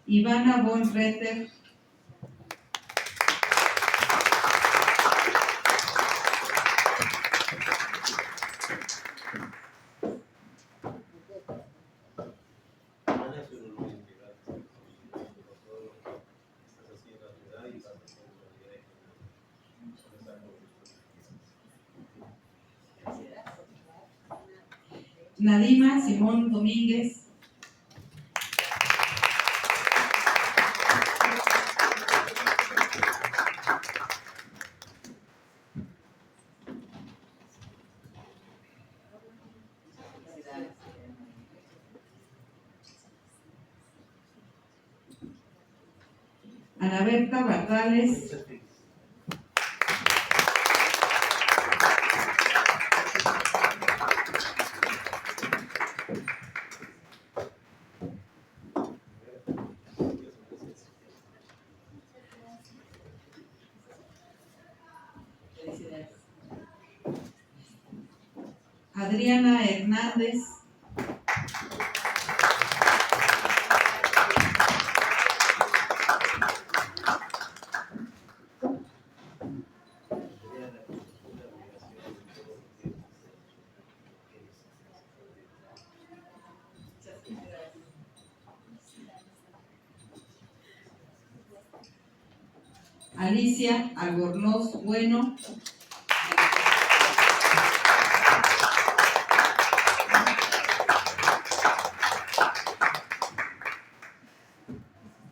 Ivana von Retter. Nadima Simón Domínguez. Ana Berta Bardales. Adriana Hernández. Alicia Albornoz Bueno.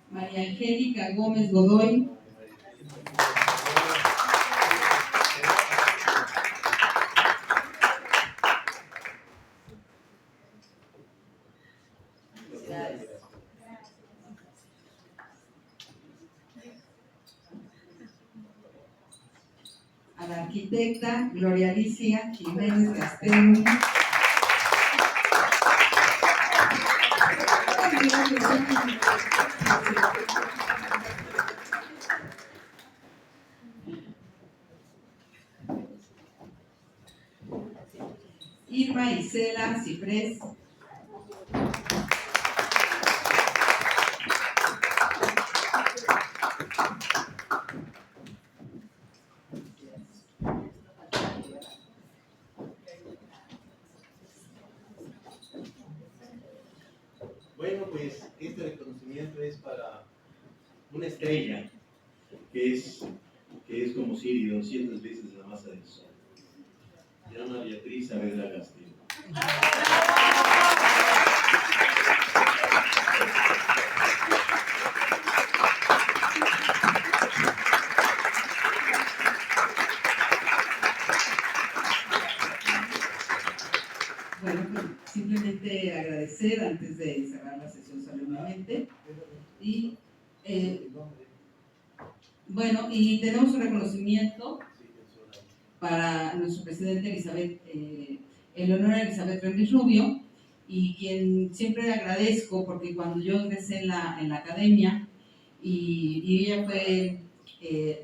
María Angélica Gómez Godoy. A la arquitecta Gloria Alicia Jiménez Gastelum. Irma Isela Ciprés. Bueno, pues este reconocimiento es para una estrella que es como Siri 200 veces la masa del sol. Se llama Beatriz Saavedra Castillo. Bueno, pues, simplemente agradecer antes de cerrar la sesión solemnemente. Y bueno, y tenemos un reconocimiento para nuestro presidente Elizabeth, Eleonora Elizabeth Remis Rubio, y quien siempre agradezco porque cuando yo ingresé en la academia y ella fue,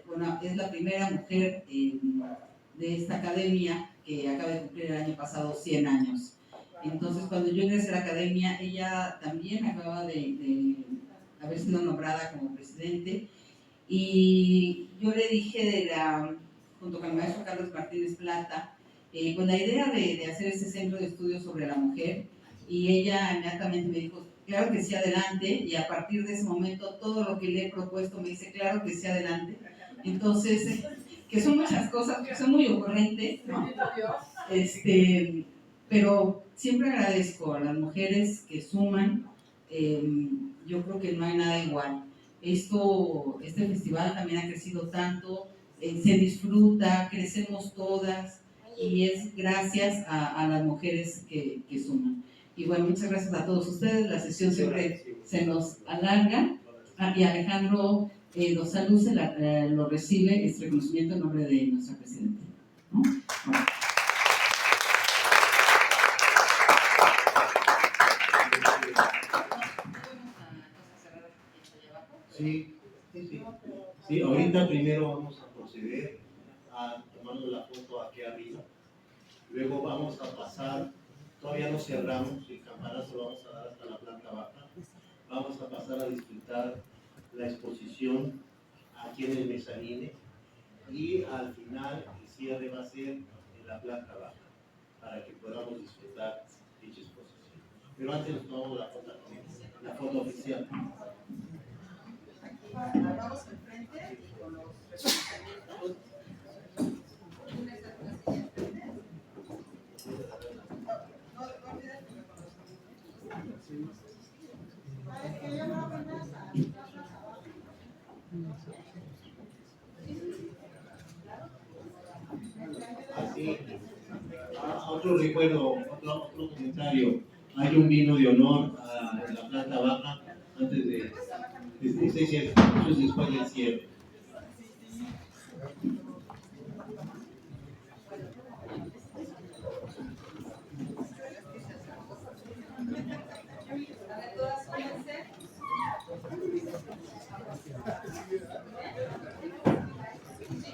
bueno, es la primera mujer de esta academia que acaba de cumplir el año pasado 100 años. Entonces, cuando yo ingresé a la academia, ella también acababa de haber sido nombrada como presidente, y yo le dije junto con el maestro Carlos Martínez Plata, con la idea de hacer ese centro de estudios sobre la mujer, y ella inmediatamente me dijo, claro que sí, adelante, y a partir de ese momento todo lo que le he propuesto me dice, claro que sí, adelante. Entonces, que son muchas cosas, que son muy ocurrentes, ¿no? Pero siempre agradezco a las mujeres que suman. Yo creo que no hay nada igual. Este festival también ha crecido tanto, se disfruta, crecemos todas, y es gracias a las mujeres que suman. Y bueno, muchas gracias a todos ustedes. La sesión siempre se nos alarga, y Alejandro Dos Salud lo recibe este reconocimiento en nombre de nuestra presidenta, ¿no? Bueno. Sí, ahorita primero vamos a proceder a tomando la foto aquí arriba. Luego vamos a pasar, todavía no cerramos, el campanazo lo vamos a dar hasta la planta baja. Vamos a pasar a disfrutar la exposición aquí en el mezanine, y al final el cierre va a ser en la planta baja para que podamos disfrutar dicha exposición. Pero antes nos tomamos la foto oficial. Vamos enfrente con los representantes. Así, otro recuerdo, otro comentario. Hay un vino de honor en la planta baja antes de eso es después del cierre.